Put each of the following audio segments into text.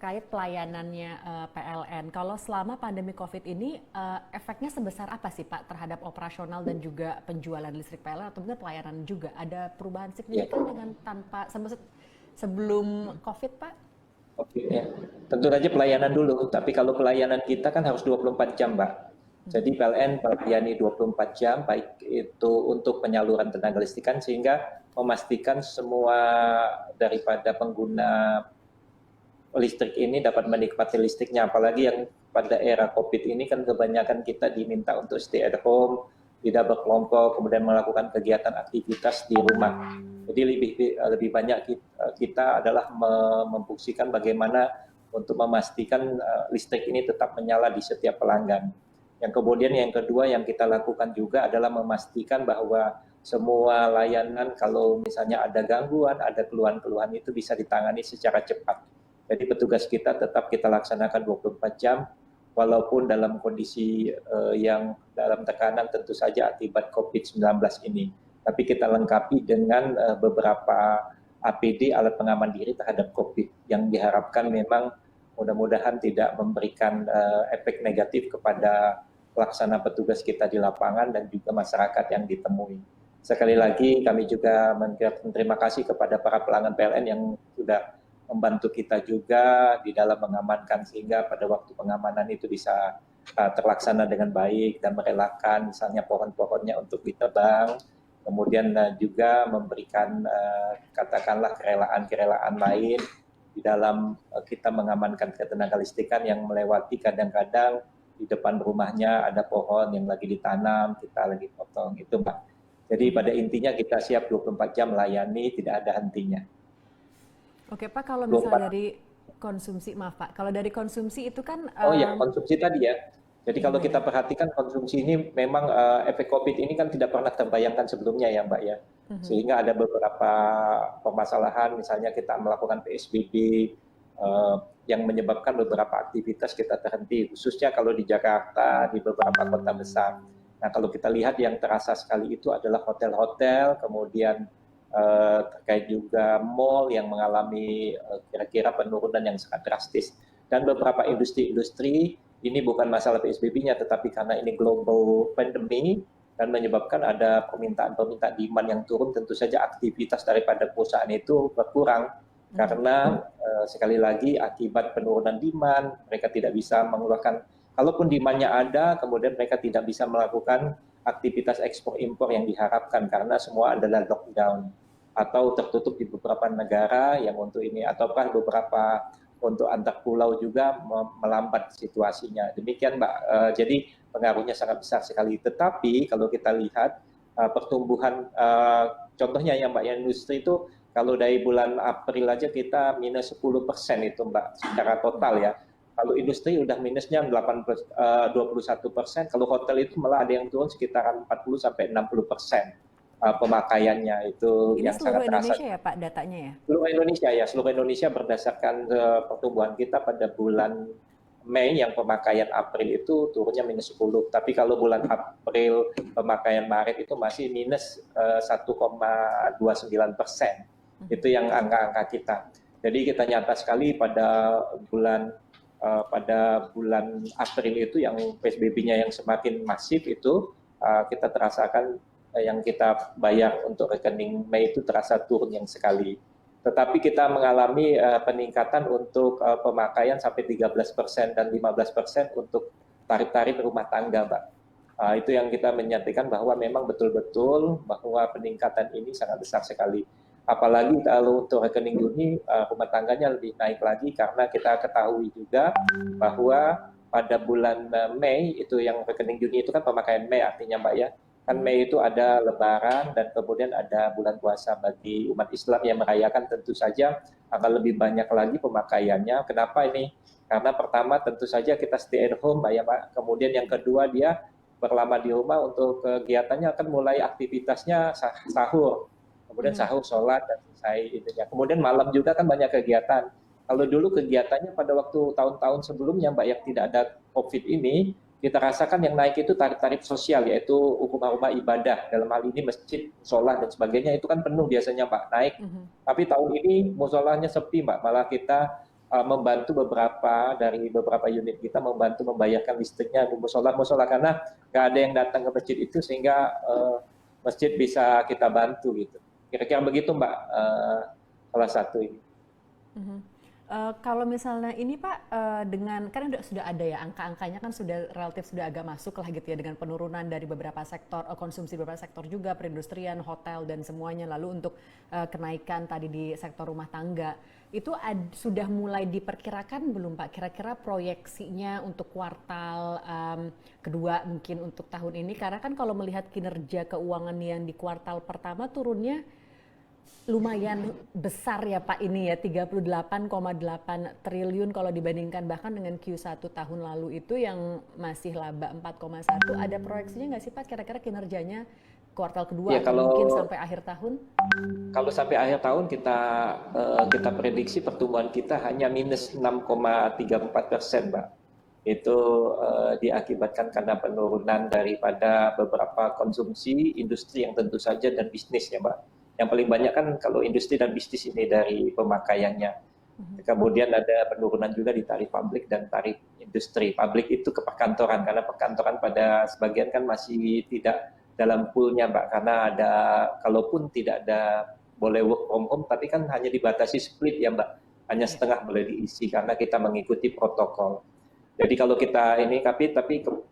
terkait pelayanannya PLN. Kalau selama pandemi COVID ini, efeknya sebesar apa sih Pak terhadap operasional dan juga penjualan listrik PLN atau mungkin pelayanan juga? Ada perubahan Ya, signifikan dengan sebelum COVID Pak? oke ya. Tentu saja pelayanan dulu, tapi kalau pelayanan kita kan harus 24 jam, Mbak. Jadi PLN melayani 24 jam, baik itu untuk penyaluran tenaga listrikan sehingga memastikan semua daripada pengguna listrik ini dapat menikmati listriknya. Apalagi yang pada era COVID ini kan kebanyakan kita diminta untuk stay at home, tidak berkelompok, kemudian melakukan kegiatan aktivitas di rumah. Jadi lebih banyak kita adalah memfungsikan bagaimana untuk memastikan listrik ini tetap menyala di setiap pelanggan. Yang kemudian yang kedua yang kita lakukan juga adalah memastikan bahwa semua layanan kalau misalnya ada gangguan, ada keluhan-keluhan itu bisa ditangani secara cepat. Jadi petugas kita tetap kita laksanakan 24 jam walaupun dalam kondisi yang dalam tekanan tentu saja akibat COVID-19 ini. Tapi kita lengkapi dengan beberapa APD alat pengaman diri terhadap COVID yang diharapkan memang mudah-mudahan tidak memberikan efek negatif kepada pelaksana petugas kita di lapangan dan juga masyarakat yang ditemui. Sekali lagi kami juga mengucapkan terima kasih kepada para pelanggan PLN yang sudah membantu kita juga di dalam mengamankan sehingga pada waktu pengamanan itu bisa terlaksana dengan baik dan merelakan misalnya pohon-pohonnya untuk ditebang, kemudian juga memberikan katakanlah kerelaan-kerelaan lain di dalam kita mengamankan ketenaga listrikan yang melewati kadang-kadang di depan rumahnya ada pohon yang lagi ditanam, kita lagi potong, itu Mbak. Jadi pada intinya kita siap 24 jam melayani, tidak ada hentinya. Oke Pak, kalau misalnya 24. dari konsumsi, maaf Pak, kalau dari konsumsi itu kan Oh ya, konsumsi tadi ya. Jadi kalau gimana? kita perhatikan konsumsi ini memang efek COVID ini kan tidak pernah terbayangkan sebelumnya ya Mbak ya. Sehingga ada beberapa permasalahan, misalnya kita melakukan PSBB yang menyebabkan beberapa aktivitas kita terhenti, khususnya kalau di Jakarta, di beberapa kota besar. Nah kalau kita lihat yang terasa sekali itu adalah hotel-hotel, kemudian terkait juga mall yang mengalami kira-kira penurunan yang sangat drastis. Dan beberapa industri-industri, ini bukan masalah PSBB-nya, tetapi karena ini global pandemi dan menyebabkan ada permintaan demand yang turun, tentu saja aktivitas daripada perusahaan itu berkurang. Karena sekali lagi akibat penurunan demand, mereka tidak bisa mengeluarkan, kalaupun demand-nya ada, kemudian mereka tidak bisa melakukan aktivitas ekspor impor yang diharapkan karena semua adalah lockdown atau tertutup di beberapa negara yang untuk ini, ataukah beberapa untuk antar pulau juga melambat situasinya. Demikian Mbak, jadi pengaruhnya sangat besar sekali. Tetapi kalau kita lihat pertumbuhan, contohnya yang Mbak, yang industri itu kalau dari bulan April aja kita minus 10% itu Mbak, secara total ya. Kalau industri udah minusnya 21%, kalau hotel itu malah ada yang turun sekitaran 40-60% pemakaiannya, itu Ini yang seluruh sangat terasa. Indonesia ya Pak datanya ya? Seluruh Indonesia ya, seluruh Indonesia berdasarkan pertumbuhan kita pada bulan Mei yang pemakaian April itu turunnya minus 10, tapi kalau bulan April pemakaian Maret itu masih minus 1,29%. Itu yang angka-angka kita. Jadi kita nyata sekali pada bulan April itu yang PSBB-nya yang semakin masif itu kita terasakan yang kita bayar untuk rekening Mei itu terasa turun yang sekali. Tetapi kita mengalami peningkatan untuk pemakaian sampai 13% dan 15% untuk tarif-tarif rumah tangga, Mbak. Itu yang kita menyatakan bahwa memang betul-betul bahwa peningkatan ini sangat besar sekali. Apalagi kalau untuk rekening Juni rumah tangganya lebih naik lagi karena kita ketahui juga bahwa pada bulan Mei itu yang rekening Juni itu kan pemakaian Mei artinya Mbak ya. Kan Mei itu ada Lebaran dan kemudian ada bulan puasa bagi umat Islam yang merayakan, tentu saja akan lebih banyak lagi pemakaiannya. Kenapa ini? Karena pertama tentu saja kita stay at home ya Pak. Kemudian yang kedua dia berlama di rumah untuk kegiatannya akan mulai aktivitasnya sahur. Kemudian sahur, sholat, dan selesai itunya. Kemudian malam juga kan banyak kegiatan. Kalau dulu kegiatannya pada waktu tahun-tahun sebelumnya Mbak yang tidak ada COVID ini, kita rasakan yang naik itu tarif-tarif sosial, yaitu rumah-rumah ibadah, dalam hal ini masjid, sholat, dan sebagainya, itu kan penuh biasanya Mbak, naik. Tapi tahun ini musolahnya sepi Mbak, malah kita membantu beberapa unit kita membantu membayarkan listriknya di musola karena nggak ada yang datang ke masjid itu sehingga masjid bisa kita bantu gitu. Kira-kira begitu Mbak, salah satu ini. Kalau misalnya ini Pak, dengan kan sudah ada ya angka-angkanya kan sudah relatif sudah agak masuk lah gitu ya dengan penurunan dari beberapa sektor konsumsi beberapa sektor juga perindustrian, hotel dan semuanya. Lalu untuk kenaikan tadi di sektor rumah tangga itu sudah mulai diperkirakan belum Pak? Kira-kira proyeksinya untuk kuartal kedua mungkin untuk tahun ini karena kan kalau melihat kinerja keuangan yang di kuartal pertama turunnya lumayan besar ya Pak ini ya 38,8 triliun kalau dibandingkan bahkan dengan Q1 tahun lalu itu yang masih laba 4,1. Ada proyeksinya nggak sih Pak kira-kira kinerjanya kuartal kedua ya, atau mungkin sampai akhir tahun? Kalau sampai akhir tahun kita prediksi pertumbuhan kita hanya minus 6,34%, Mbak. Itu diakibatkan karena penurunan daripada beberapa konsumsi industri yang tentu saja dan bisnis ya Mbak. Yang paling banyak kan kalau industri dan bisnis ini dari pemakaiannya. Kemudian ada penurunan juga di tarif publik dan tarif industri. Publik itu ke perkantoran karena perkantoran pada sebagian kan masih tidak dalam poolnya Mbak karena kalaupun tidak ada boleh work from home tapi kan hanya dibatasi split ya Mbak. Hanya setengah boleh diisi karena kita mengikuti protokol. Jadi kalau kita ini tapi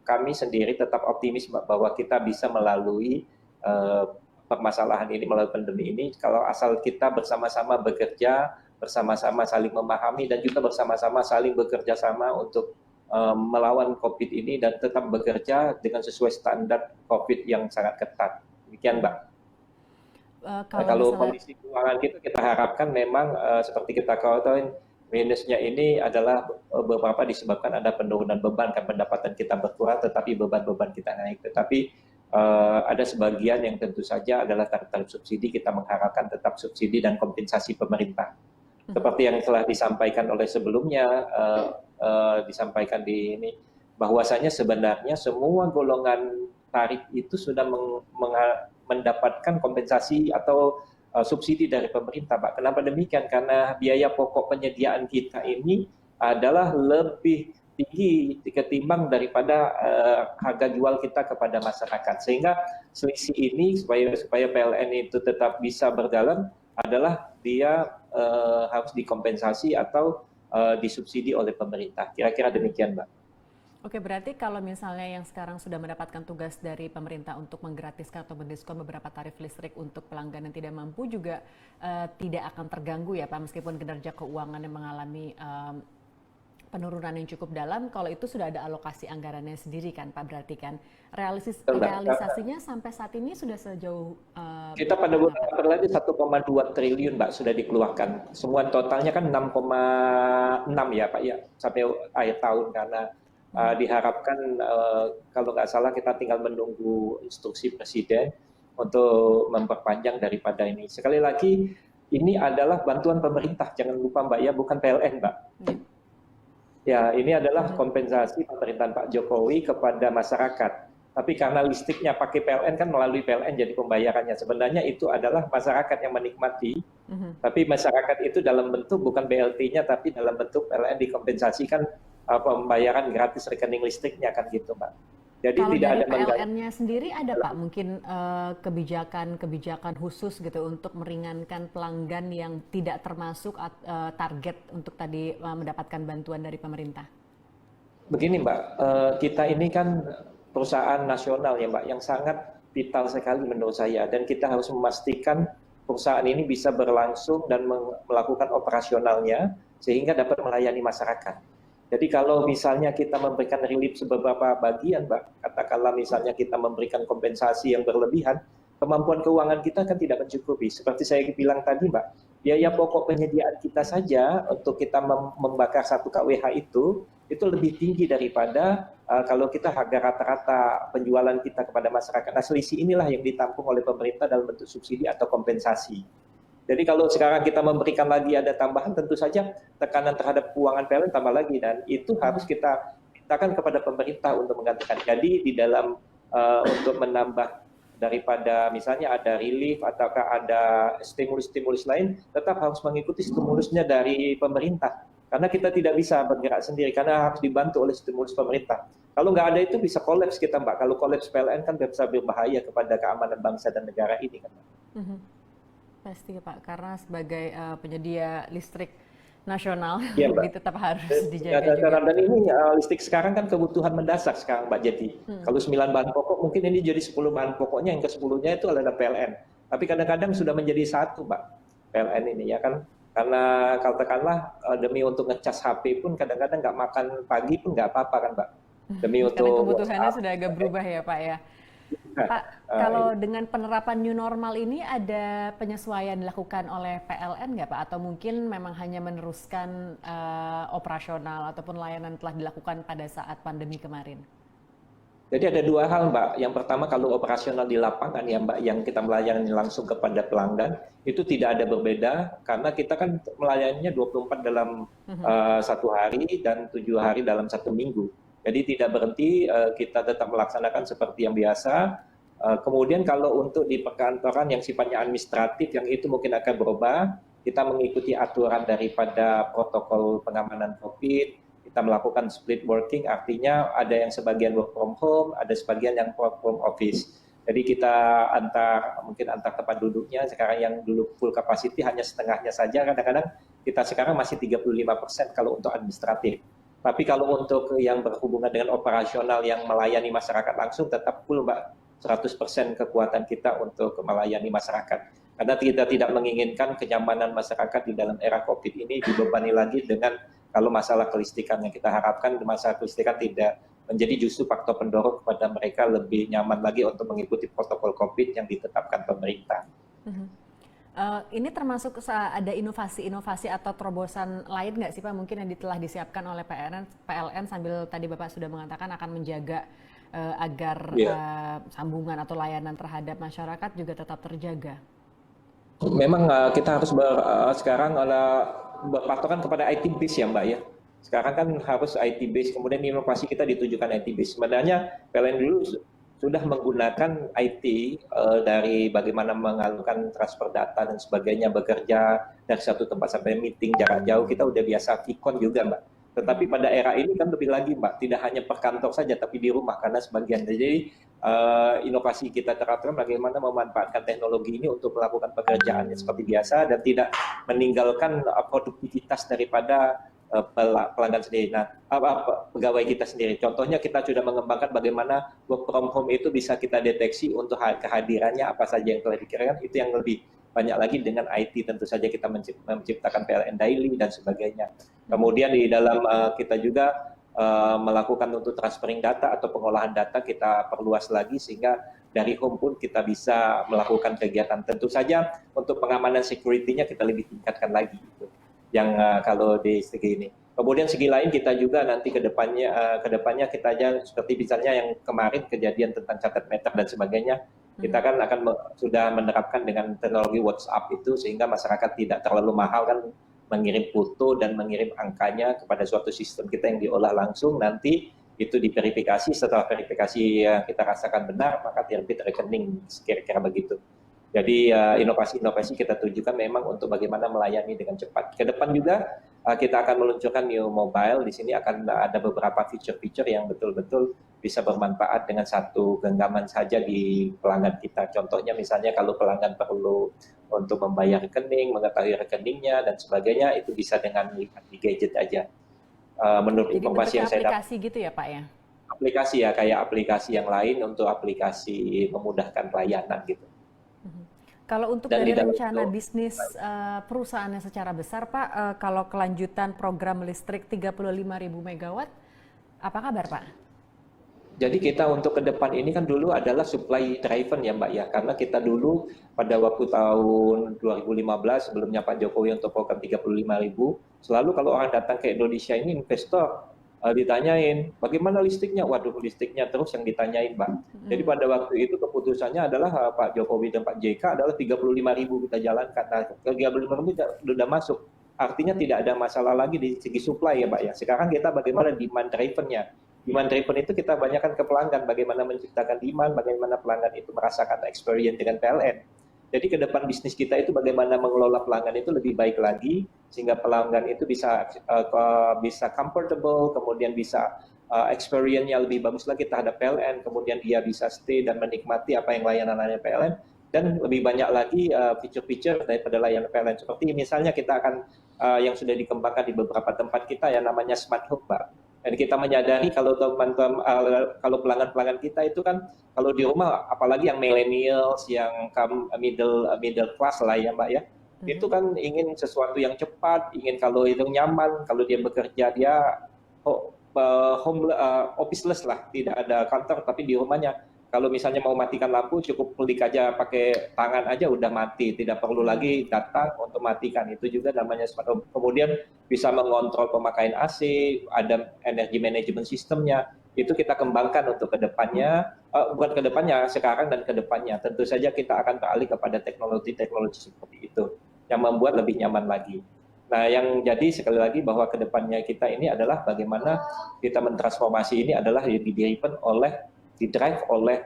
kami sendiri tetap optimis Mbak, bahwa kita bisa melalui permasalahan ini melalui pandemi ini kalau asal kita bersama-sama bekerja, bersama-sama saling memahami dan juga bersama-sama saling bekerja sama untuk melawan COVID ini dan tetap bekerja dengan sesuai standar COVID yang sangat ketat. Demikian Mbak. Kalau kondisi keuangan kita harapkan memang seperti kita ketahui minusnya ini adalah beberapa disebabkan ada penurunan beban kan pendapatan kita berkurang tetapi beban-beban kita naik. Tetapi ada sebagian yang tentu saja adalah tarif subsidi kita mengharapkan tetap subsidi dan kompensasi pemerintah. Seperti yang telah disampaikan oleh sebelumnya disampaikan di ini bahwasanya sebenarnya semua golongan tarif itu sudah mendapatkan kompensasi atau subsidi dari pemerintah, Pak. Kenapa demikian? Karena biaya pokok penyediaan kita ini adalah lebih tinggi ketimbang daripada harga jual kita kepada masyarakat. Sehingga selisih ini supaya PLN itu tetap bisa berjalan adalah dia harus dikompensasi atau disubsidi oleh pemerintah. Kira-kira demikian, Mbak. Oke, berarti kalau misalnya yang sekarang sudah mendapatkan tugas dari pemerintah untuk menggratiskan atau mendiskon beberapa tarif listrik untuk pelanggan yang tidak mampu juga tidak akan terganggu ya Pak, meskipun kinerja keuangan yang mengalami penurunan yang cukup dalam, kalau itu sudah ada alokasi anggarannya sendiri kan Pak, berarti kan realisasinya sampai saat ini sudah sejauh kita pada bulan April aja 1,2 triliun Mbak sudah dikeluarkan. Semua totalnya kan 6,6 ya Pak ya sampai akhir tahun karena diharapkan kalau nggak salah kita tinggal menunggu instruksi Presiden untuk memperpanjang daripada ini. Sekali lagi ini adalah bantuan pemerintah, jangan lupa Mbak ya, bukan PLN Mbak. Ya, ini adalah kompensasi pemerintahan Pak Jokowi kepada masyarakat. Tapi karena listriknya pakai PLN kan melalui PLN jadi pembayarannya. Sebenarnya itu adalah masyarakat yang menikmati. Tapi masyarakat itu dalam bentuk bukan BLT-nya tapi dalam bentuk PLN dikompensasikan pembayaran gratis rekening listriknya kan gitu, Mbak. Jadi kalau tidak dari ada PLN-nya sendiri ada Pak mungkin kebijakan khusus gitu untuk meringankan pelanggan yang tidak termasuk target untuk tadi mendapatkan bantuan dari pemerintah. Begini Mbak, kita ini kan perusahaan nasional ya Mbak yang sangat vital sekali menurut saya dan kita harus memastikan perusahaan ini bisa berlangsung dan melakukan operasionalnya sehingga dapat melayani masyarakat. Jadi kalau misalnya kita memberikan relief beberapa bagian, Mbak, katakanlah misalnya kita memberikan kompensasi yang berlebihan, kemampuan keuangan kita kan tidak mencukupi. Seperti saya bilang tadi, Mbak, biaya pokok penyediaan kita saja untuk kita membakar 1 kWh itu lebih tinggi daripada kalau kita harga rata-rata penjualan kita kepada masyarakat. Nah, selisih inilah yang ditampung oleh pemerintah dalam bentuk subsidi atau kompensasi. Jadi kalau sekarang kita memberikan lagi ada tambahan, tentu saja tekanan terhadap keuangan PLN tambah lagi dan itu harus kita mintakan kepada pemerintah untuk menggantikan. Jadi di dalam untuk menambah daripada misalnya ada relief ataukah ada stimulus-stimulus lain, tetap harus mengikuti stimulusnya dari pemerintah. Karena kita tidak bisa bergerak sendiri, karena harus dibantu oleh stimulus pemerintah. Kalau nggak ada itu bisa kolaps kita, Mbak. Kalau kolaps PLN kan bisa berbahaya kepada keamanan bangsa dan negara ini kan. Mhm. Pasti Pak, karena sebagai penyedia listrik nasional Iya, Mbak. ini tetap harus dijaga juga. Dan ini listrik sekarang kan kebutuhan mendasar sekarang, Mbak. Jadi kalau 9 bahan pokok mungkin ini jadi 10 bahan pokoknya, yang ke-10-nya itu adalah PLN. Tapi kadang-kadang sudah menjadi satu, Mbak, PLN ini ya kan. Karena katakanlah demi untuk ngecas HP pun kadang-kadang nggak makan pagi pun nggak apa-apa kan, Mbak. Demi Karena untuk kebutuhannya WhatsApp. sudah agak berubah ya Pak ya. Pak, kalau dengan penerapan new normal ini ada penyesuaian dilakukan oleh PLN nggak Pak? Atau mungkin memang hanya meneruskan operasional ataupun layanan telah dilakukan pada saat pandemi kemarin? Jadi ada dua hal, Mbak. Yang pertama kalau operasional di lapangan ya, Mbak, yang kita melayani langsung kepada pelanggan, itu tidak ada berbeda karena kita kan melayaninya 24 dalam satu hari dan 7 hari dalam satu minggu. Jadi tidak berhenti, kita tetap melaksanakan seperti yang biasa. Kemudian kalau untuk di perkantoran yang sifatnya administratif, yang itu mungkin akan berubah, kita mengikuti aturan daripada protokol pengamanan COVID. Kita melakukan split working, artinya ada yang sebagian work from home, ada sebagian yang work from office. Jadi kita mungkin antar tempat duduknya, sekarang yang dulu full capacity hanya setengahnya saja, kadang-kadang kita sekarang masih 35% kalau untuk administratif. Tapi kalau untuk yang berhubungan dengan operasional yang melayani masyarakat langsung tetap full, Mbak, 100% kekuatan kita untuk melayani masyarakat. Karena kita tidak menginginkan kenyamanan masyarakat di dalam era COVID ini dibebani lagi dengan kalau masalah kelistrikan, yang kita harapkan masalah kelistrikan tidak menjadi justru faktor pendorong kepada mereka lebih nyaman lagi untuk mengikuti protokol COVID yang ditetapkan pemerintah. Ini termasuk ada inovasi-inovasi atau terobosan lain nggak sih Pak mungkin yang telah disiapkan oleh PLN sambil tadi Bapak sudah mengatakan akan menjaga agar sambungan atau layanan terhadap masyarakat juga tetap terjaga? Memang kita harus sekarang berpatokan kepada IT base ya, Mbak ya. Sekarang kan harus IT base, kemudian inovasi kita ditujukan IT base. Sebenarnya PLN dulu sudah menggunakan IT dari bagaimana mengalurkan transfer data dan sebagainya, bekerja dari satu tempat sampai meeting jarak jauh, kita udah biasa Vicon juga, Mbak. Tetapi pada era ini kan lebih lagi, Mbak, tidak hanya per kantor saja, tapi di rumah, karena sebagian. Jadi inovasi kita terapkan bagaimana memanfaatkan teknologi ini untuk melakukan pekerjaannya seperti biasa dan tidak meninggalkan produktivitas daripada pelanggan sendiri. Nah, pegawai kita sendiri. Contohnya kita sudah mengembangkan bagaimana work from home itu bisa kita deteksi untuk kehadirannya apa saja yang telah dikirakan, itu yang lebih banyak lagi dengan IT. Tentu saja kita menciptakan PLN Daily dan sebagainya. Kemudian di dalam kita juga melakukan untuk transferring data atau pengolahan data kita perluas lagi sehingga dari home pun kita bisa melakukan kegiatan. Tentu saja untuk pengamanan security-nya kita lebih tingkatkan lagi gitu. Yang kalau di segi ini. Kemudian segi lain kita juga nanti ke depannya kita aja seperti misalnya yang kemarin kejadian tentang catat meter dan sebagainya, kita kan akan sudah menerapkan dengan teknologi WhatsApp itu sehingga masyarakat tidak terlalu mahal kan mengirim foto dan mengirim angkanya kepada suatu sistem kita yang diolah langsung, nanti itu diverifikasi, setelah verifikasi kita rasakan benar, maka debit rekening, kira-kira begitu. Jadi inovasi-inovasi kita tujukan memang untuk bagaimana melayani dengan cepat. Ke depan juga kita akan meluncurkan new mobile, di sini akan ada beberapa fitur-fitur yang betul-betul bisa bermanfaat dengan satu genggaman saja di pelanggan kita. Contohnya misalnya kalau pelanggan perlu untuk membayar rekening, mengetahui rekeningnya dan sebagainya, itu bisa dengan lihat di gadget aja. Menurut Jadi informasi yang saya dapat. aplikasi gitu ya Pak ya? Aplikasi ya, kayak aplikasi yang lain untuk aplikasi memudahkan pelayanan gitu. Kalau untuk Dan dari di dalam rencana itu, bisnis perusahaannya secara besar Pak, kalau kelanjutan program listrik 35.000 megawatt, apa kabar Pak? jadi kita untuk ke depan ini kan dulu adalah supply driven ya Mbak ya, karena kita dulu pada waktu tahun 2015 sebelumnya Pak Jokowi untuk program 35.000, selalu kalau orang datang ke Indonesia ini investor ditanyain bagaimana listriknya, waduh listriknya terus yang ditanyain Mbak. Jadi pada waktu itu keputusannya adalah Pak Jokowi dan Pak JK adalah 35.000 kita jalankan. Nah, 35.000 sudah masuk. Artinya tidak ada masalah lagi di segi supply ya Mbak ya. Sekarang kita bagaimana demand driven-nya. Demand driven itu kita banyakkan ke pelanggan, bagaimana menciptakan demand, bagaimana pelanggan itu merasakan experience dengan PLN. Jadi ke depan bisnis kita itu bagaimana mengelola pelanggan itu lebih baik lagi, sehingga pelanggan itu bisa comfortable, kemudian bisa experience-nya lebih bagus lagi terhadap PLN, kemudian dia bisa stay dan menikmati apa yang layanan PLN, dan lebih banyak lagi feature-feature daripada layanan PLN. Seperti misalnya kita akan yang sudah dikembangkan di beberapa tempat kita yang namanya Smart Home, Mbak. Dan kita menyadari kalau teman-teman, kalau pelanggan-pelanggan kita itu kan kalau di rumah, apalagi yang millennials, yang middle class lah ya Mbak ya, itu kan ingin sesuatu yang cepat, ingin kalau itu nyaman, kalau dia bekerja dia officeless lah, tidak ada kantor tapi di rumahnya. Kalau misalnya mau matikan lampu, cukup klik aja pakai tangan aja udah mati, tidak perlu lagi datang untuk matikan. Itu juga namanya smart home. Kemudian bisa mengontrol pemakaian AC, ada energy management sistemnya. Itu kita kembangkan untuk kedepannya, bukan kedepannya, sekarang dan kedepannya. Tentu saja kita akan beralih kepada teknologi-teknologi seperti itu, yang membuat lebih nyaman lagi. Nah, yang jadi sekali lagi bahwa kedepannya kita ini adalah bagaimana kita mentransformasi ini adalah didrive oleh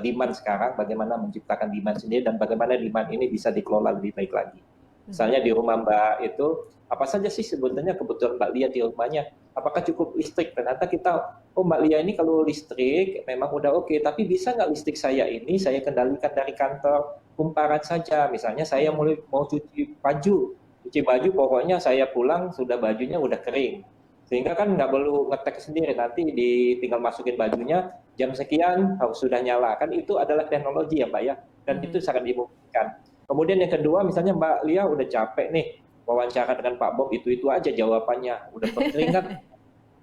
demand sekarang, bagaimana menciptakan demand sendiri dan bagaimana demand ini bisa dikelola lebih baik lagi. Misalnya di rumah Mbak itu, apa saja sih sebetulnya kebutuhan Mbak Lia di rumahnya? Apakah cukup listrik? Ternyata kita, Mbak Lia ini kalau listrik memang udah oke, tapi bisa nggak listrik saya ini saya kendalikan dari kantor kumparan saja. Misalnya saya mau cuci baju pokoknya saya pulang sudah bajunya udah kering. Sehingga kan nggak perlu ngetek sendiri, nanti tinggal masukin bajunya, jam sekian harus sudah nyala. Kan itu adalah teknologi ya Mbak ya, dan itu sangat dimungkinkan. Kemudian yang kedua, misalnya Mbak Lia udah capek nih, wawancara dengan Pak Bob, itu aja jawabannya. Udah berkeringat,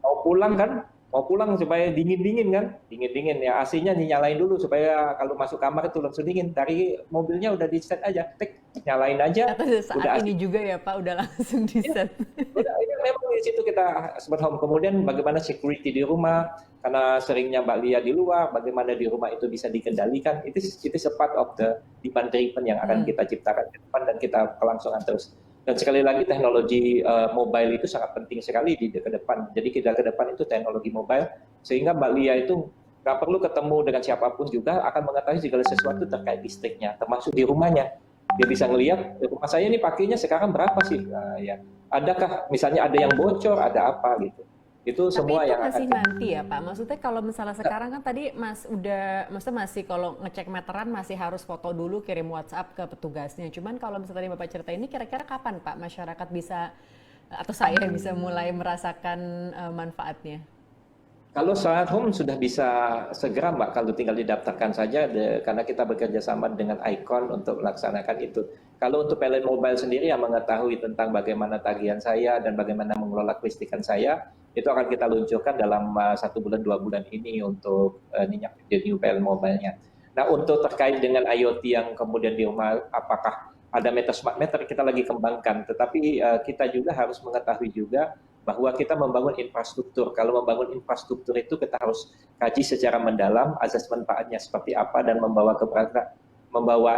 mau pulang supaya dingin-dingin kan, dingin-dingin ya, AC-nya dinyalain dulu supaya kalau masuk kamar itu langsung dingin. Dari mobilnya udah di-set aja, nyalain aja. Atau saat udah ini juga ya Pak, udah langsung di-set. Ya, memang di situ kita smart home. Kemudian bagaimana security di rumah, karena seringnya Mbak Lia di luar, bagaimana di rumah itu bisa dikendalikan. Itu part of the demand driven yang akan kita ciptakan ke depan dan kita kelangsungan terus. Dan sekali lagi teknologi mobile itu sangat penting sekali ke depan. Jadi kita ke depan itu teknologi mobile, sehingga Mbak Lia itu nggak perlu ketemu dengan siapapun juga akan mengetahui segala sesuatu terkait listriknya, termasuk di rumahnya. Dia bisa ngelihat rumah saya ini pakainya sekarang berapa sih? Nah, ya. Adakah misalnya ada yang bocor, ada apa gitu. Itu Tapi semua itu yang masih akan nanti ya Pak. Maksudnya kalau misalnya sekarang kan tadi maksudnya masih kalau ngecek meteran masih harus foto dulu kirim WhatsApp ke petugasnya. Cuman kalau misalnya tadi Bapak cerita ini kira-kira kapan Pak masyarakat bisa atau saya bisa mulai merasakan manfaatnya? Kalau smart home sudah bisa segera Mbak, kalau tinggal didaftarkan saja karena kita bekerja sama dengan Icon untuk melaksanakan itu. Kalau untuk PLN Mobile sendiri yang mengetahui tentang bagaimana tagihan saya dan bagaimana mengelola kelistrikan saya, itu akan kita luncurkan dalam 1 bulan 2 bulan ini untuk new PLN Mobile-nya. Nah, untuk terkait dengan IoT yang kemudian di rumah, apakah ada meter smart meter, kita lagi kembangkan. Tetapi kita juga harus mengetahui juga bahwa kita membangun infrastruktur. Kalau membangun infrastruktur itu kita harus kaji secara mendalam azas manfaatnya seperti apa dan membawa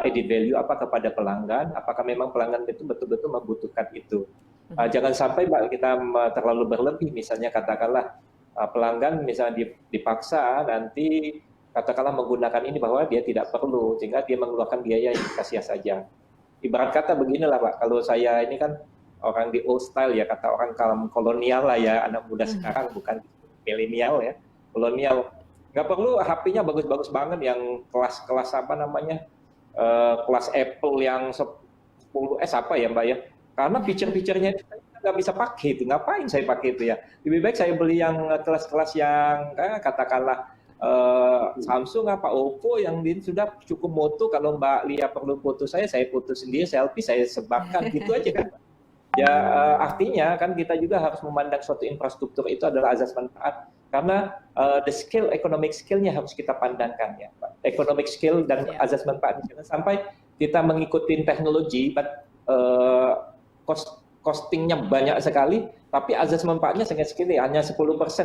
added value apa kepada pelanggan, apakah memang pelanggan itu betul-betul membutuhkan itu. Jangan sampai Mbak kita terlalu berlebih, misalnya katakanlah pelanggan misalnya dipaksa nanti katakanlah menggunakan ini bahwa dia tidak perlu, sehingga dia mengeluarkan biaya yang sia-sia saja. Ibarat kata beginilah Pak, kalau saya ini kan orang di old style ya, kata orang kaum kolonial lah ya, anak muda sekarang bukan milenial ya, kolonial. Nggak perlu HP-nya bagus-bagus banget yang kelas apa namanya, kelas Apple yang 10S apa ya Mbak ya, karena feature-featurenya itu nggak bisa pakai itu, ngapain saya pakai itu ya, lebih baik saya beli yang kelas-kelas yang katakanlah Samsung apa Oppo yang sudah cukup mutu, kalau Mbak Lia perlu foto saya foto sendiri, selfie saya sebarkan gitu aja kan. Ya artinya kan kita juga harus memandang suatu infrastruktur itu adalah azas manfaat, karena the skill, economic skill-nya harus kita pandangkan ya Pak. Economic skill dan azas manfaat, jangan sampai kita mengikuti teknologi, costingnya banyak sekali, tapi azas manfaatnya sangat sekali, hanya 10%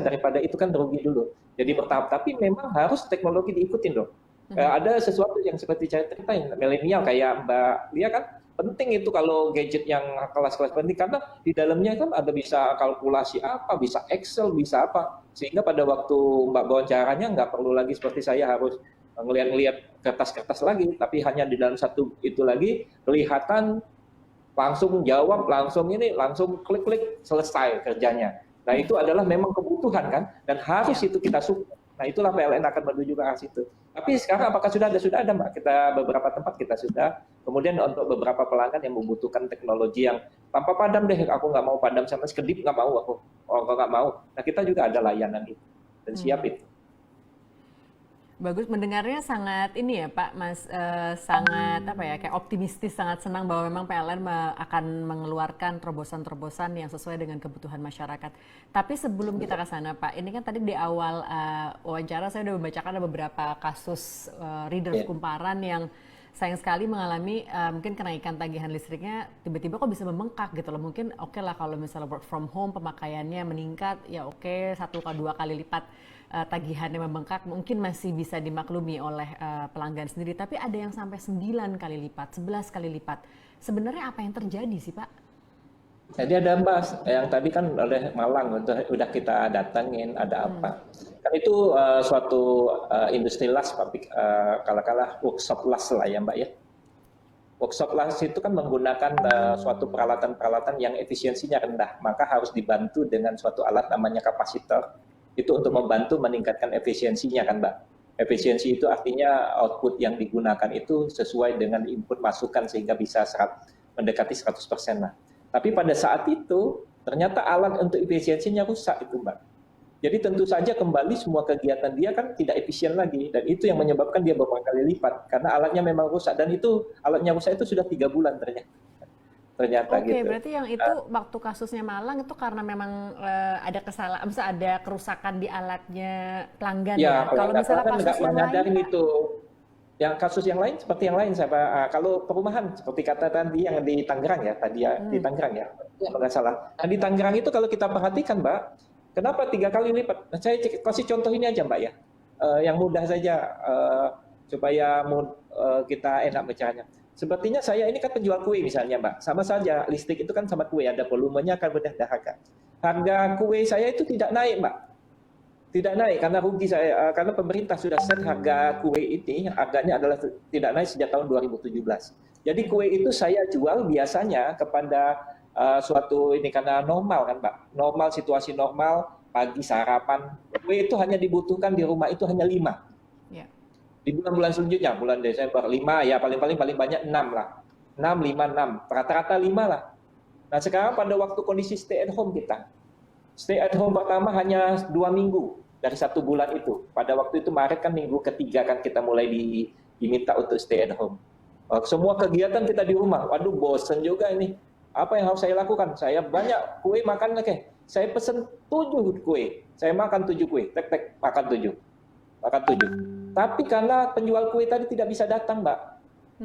daripada itu kan rugi dulu. Jadi bertahap, tapi memang harus teknologi diikutin loh. Ada sesuatu yang seperti saya ceritain, milenial kayak Mbak Lia kan, penting itu kalau gadget yang kelas-kelas penting, karena di dalamnya kan ada bisa kalkulasi apa, bisa Excel, bisa apa, sehingga pada waktu Mbak wawancaranya nggak perlu lagi seperti saya harus ngelihat kertas-kertas lagi, tapi hanya di dalam satu itu lagi kelihatan langsung jawab, langsung ini, langsung klik-klik selesai kerjanya. Nah itu adalah memang kebutuhan kan, dan harus Ya. itu kita support. Nah itulah PLN akan menuju ke arah situ. Tapi sekarang apakah sudah ada? Sudah ada Mbak. Kita beberapa tempat kita sudah. Kemudian untuk beberapa pelanggan yang membutuhkan teknologi yang tanpa padam deh, aku nggak mau padam sama sekedip, nggak mau aku. Oh nggak mau. Nah kita juga ada layanan itu dan siap itu. Bagus, mendengarnya sangat ini ya Pak, Mas, sangat apa ya, kayak optimistis, sangat senang bahwa memang PLN akan mengeluarkan terobosan-terobosan yang sesuai dengan kebutuhan masyarakat. Tapi sebelum kita ke sana Pak, ini kan tadi di awal wawancara saya udah membacakan ada beberapa kasus readers Ya. kumparan yang sayang sekali mengalami mungkin kenaikan tagihan listriknya tiba-tiba kok bisa membengkak gitu loh. Mungkin oke lah kalau misalnya work from home pemakaiannya meningkat, ya oke, 1 ke 2 kali lipat tagihannya membengkak mungkin masih bisa dimaklumi oleh pelanggan sendiri, tapi ada yang sampai 9 kali lipat, 11 kali lipat. Sebenarnya apa yang terjadi sih Pak? Jadi ada Mbak, yang tadi kan oleh Malang udah kita datangin, ada apa? Kan itu suatu industri las, kala-kala workshop las lah ya Mbak ya. Workshop las itu kan menggunakan suatu peralatan-peralatan yang efisiensinya rendah, maka harus dibantu dengan suatu alat namanya kapasitor. Itu untuk membantu meningkatkan efisiensinya kan Mbak. Efisiensi itu artinya output yang digunakan itu sesuai dengan input masukan sehingga bisa mendekati 100%. Nah, tapi pada saat itu ternyata alat untuk efisiensinya rusak itu Mbak. Jadi tentu saja kembali semua kegiatan dia kan tidak efisien lagi, dan itu yang menyebabkan dia beberapa kali lipat karena alatnya memang rusak, dan itu alatnya rusak itu sudah 3 bulan ternyata Oke, gitu. berarti yang itu waktu kasusnya Malang itu karena memang ada kesalahan, misalnya ada kerusakan di alatnya pelanggan ya. Ya, Kalau misalnya pelanggan kasus nggak yang lain menyadarin Pak? itu. Yang kasus yang lain seperti yang lain, kalau perumahan seperti kata tadi yang di Tangerang ya, tadi ya di Tangerang ya, kalau nggak salah. Nah di Tangerang itu kalau kita perhatikan Mbak, kenapa 3 kali lipat? Nah, saya kasih contoh ini aja Mbak ya, yang mudah saja supaya kita enak bicaranya. Sepertinya saya ini kan penjual kue misalnya Mbak, sama saja listrik itu kan sama kue, ada volumenya akan beda harga. Harga kue saya itu tidak naik Mbak. Tidak naik karena rugi saya, karena pemerintah sudah set harga kue ini, harganya adalah tidak naik sejak tahun 2017. Jadi kue itu saya jual biasanya kepada suatu ini karena normal kan Pak, normal, situasi normal, pagi sarapan, kue itu hanya dibutuhkan di rumah itu hanya 5. Ya. Di bulan-bulan selanjutnya, bulan Desember 5 ya, paling banyak 6 lah. 6, 5, 6, rata-rata 5 lah. Nah sekarang pada waktu kondisi stay at home kita, stay at home pertama hanya 2 minggu dari 1 bulan itu. Pada waktu itu Maret kan minggu ketiga kan kita mulai diminta untuk stay at home. Semua kegiatan kita di rumah. Waduh bosen juga ini. Apa yang harus saya lakukan? Saya banyak kue makan lagi. Saya pesen 7 kue. Saya makan 7 kue. Tek makan 7. Makan 7. Tapi karena penjual kue tadi tidak bisa datang, Mbak.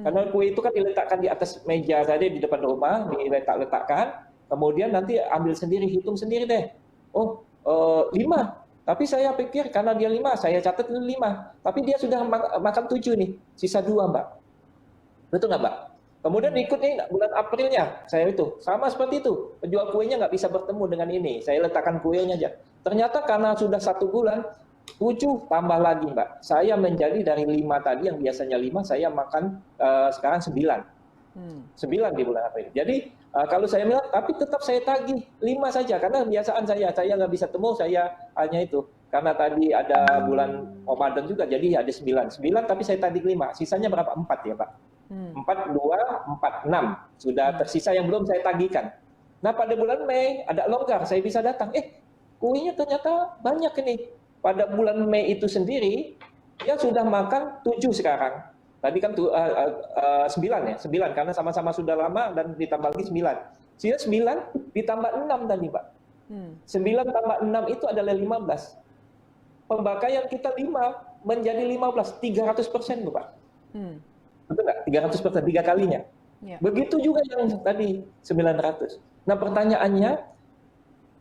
Karena kue itu kan diletakkan di atas meja tadi di depan rumah, diletakkan. Kemudian nanti ambil sendiri, hitung sendiri deh. Oh, 5. Tapi saya pikir karena dia 5, saya catat 5. Tapi dia sudah makan 7 nih, sisa 2 Mbak. Betul nggak Mbak? Kemudian ikut nih bulan Aprilnya, saya itu sama seperti itu. Penjual kuenya nggak bisa bertemu dengan ini. Saya letakkan kuenya aja. Ternyata karena sudah 1 bulan, 7 tambah lagi Mbak. Saya menjadi dari 5 tadi yang biasanya 5, saya makan sekarang 9. 9 di bulan April. Jadi kalau saya bilang, tapi tetap saya tagih 5 saja karena kebiasaan saya nggak bisa temu, saya hanya itu. Karena tadi ada bulan Ramadan juga, jadi ada 9 tapi saya tagih 5. Sisanya berapa? 4 ya Pak. 4, 2, 4, 6. Sudah tersisa yang belum saya tagihkan. Nah pada bulan Mei ada longgar, saya bisa datang. Kuenya ternyata banyak ini. Pada bulan Mei itu sendiri, dia sudah makan 7 sekarang. Tadi kan 9 ya, 9 karena sama-sama sudah lama dan ditambah lagi 9. Sehingga 9 ditambah 6 tadi Pak. 9 tambah 6 itu adalah 15. Pemakaian kita 5 menjadi 15, 300% Pak. Betul nggak? 300%, 3 kalinya. Ya. Begitu juga yang tadi 900. Nah pertanyaannya,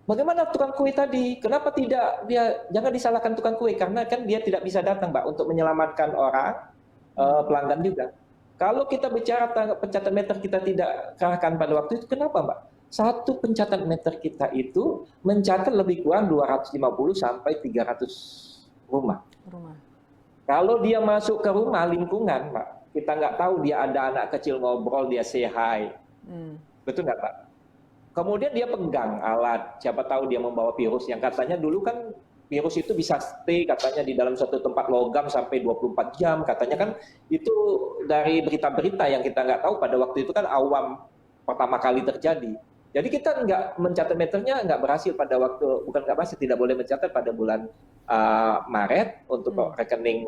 bagaimana tukang kue tadi? Kenapa tidak jangan disalahkan tukang kue karena kan dia tidak bisa datang Mbak untuk menyelamatkan orang, pelanggan juga. Kalau kita bicara pencatatan meter kita tidak kerahkan pada waktu itu, kenapa Mbak? Satu pencatatan meter kita itu mencatat lebih kurang 250 sampai 300 rumah. Kalau dia masuk ke rumah lingkungan, Pak, kita nggak tahu dia ada anak kecil ngobrol, dia say hi. Betul nggak, Pak? Kemudian dia pegang alat, siapa tahu dia membawa virus yang katanya dulu kan virus itu bisa stay katanya di dalam suatu tempat logam sampai 24 jam. Katanya kan itu dari berita-berita yang kita nggak tahu pada waktu itu kan awam pertama kali terjadi. Jadi kita nggak mencatat meternya, nggak berhasil pada waktu, bukan nggak berhasil, tidak boleh mencatat pada bulan Maret untuk rekening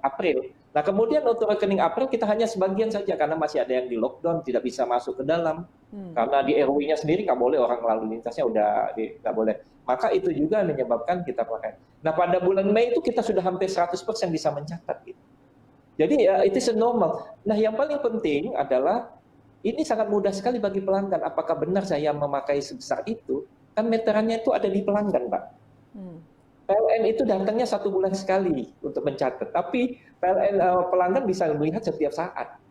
April. Nah kemudian untuk rekening April kita hanya sebagian saja karena masih ada yang di lockdown, tidak bisa masuk ke dalam. Karena di RW-nya sendiri nggak boleh, orang lalu lintasnya udah nggak boleh. Maka itu juga menyebabkan kita pakai. Nah pada bulan Mei itu kita sudah hampir 100% bisa mencatat. Gitu. Jadi ya itu normal. Nah yang paling penting adalah ini sangat mudah sekali bagi pelanggan. Apakah benar saya memakai sebesar itu? Kan meterannya itu ada di pelanggan, Pak. PLN itu datangnya 1 bulan sekali untuk mencatat. Tapi pelanggan bisa melihat setiap saat.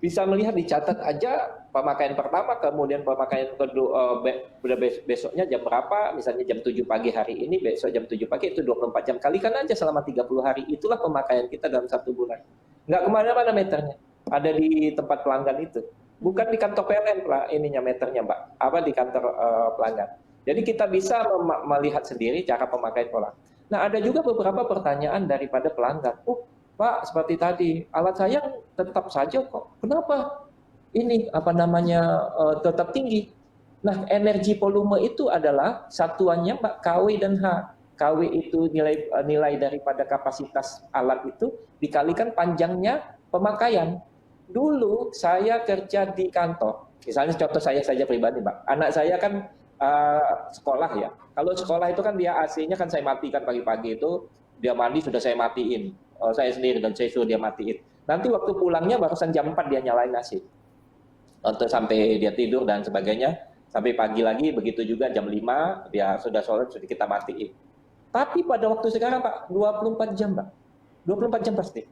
Bisa melihat dicatat aja pemakaian pertama, kemudian pemakaian kedua, besoknya jam berapa, misalnya jam 7 pagi hari ini, besok jam 7 pagi, itu 24 jam. Kalikan aja selama 30 hari. Itulah pemakaian kita dalam 1 bulan. Nggak kemana-mana meternya. Ada di tempat pelanggan itu. Bukan di kantor PLN ininya meternya, Mbak. Apa di kantor pelanggan. Jadi kita bisa melihat sendiri cara pemakaian pola. Nah, ada juga beberapa pertanyaan daripada pelanggan. Pak, seperti tadi, alat saya tetap saja kok. Kenapa? Ini tetap tinggi. Nah, energi volume itu adalah satuannya, Mbak, KW dan H. KW itu nilai daripada kapasitas alat itu dikalikan panjangnya pemakaian. Dulu saya kerja di kantor. Misalnya contoh saya saja pribadi, Mbak. Anak saya kan sekolah ya. Kalau sekolah itu kan dia AC-nya kan saya matikan pagi-pagi itu, dia mandi sudah saya matiin. Saya sendiri dan saya suruh dia matiin. Nanti waktu pulangnya barusan jam 4 dia nyalain AC. Untuk sampai dia tidur dan sebagainya. Sampai pagi lagi, begitu juga jam 5, dia sudah sholat, sudah kita matiin. Tapi pada waktu sekarang Pak, 24 jam Pak. 24 jam pasti.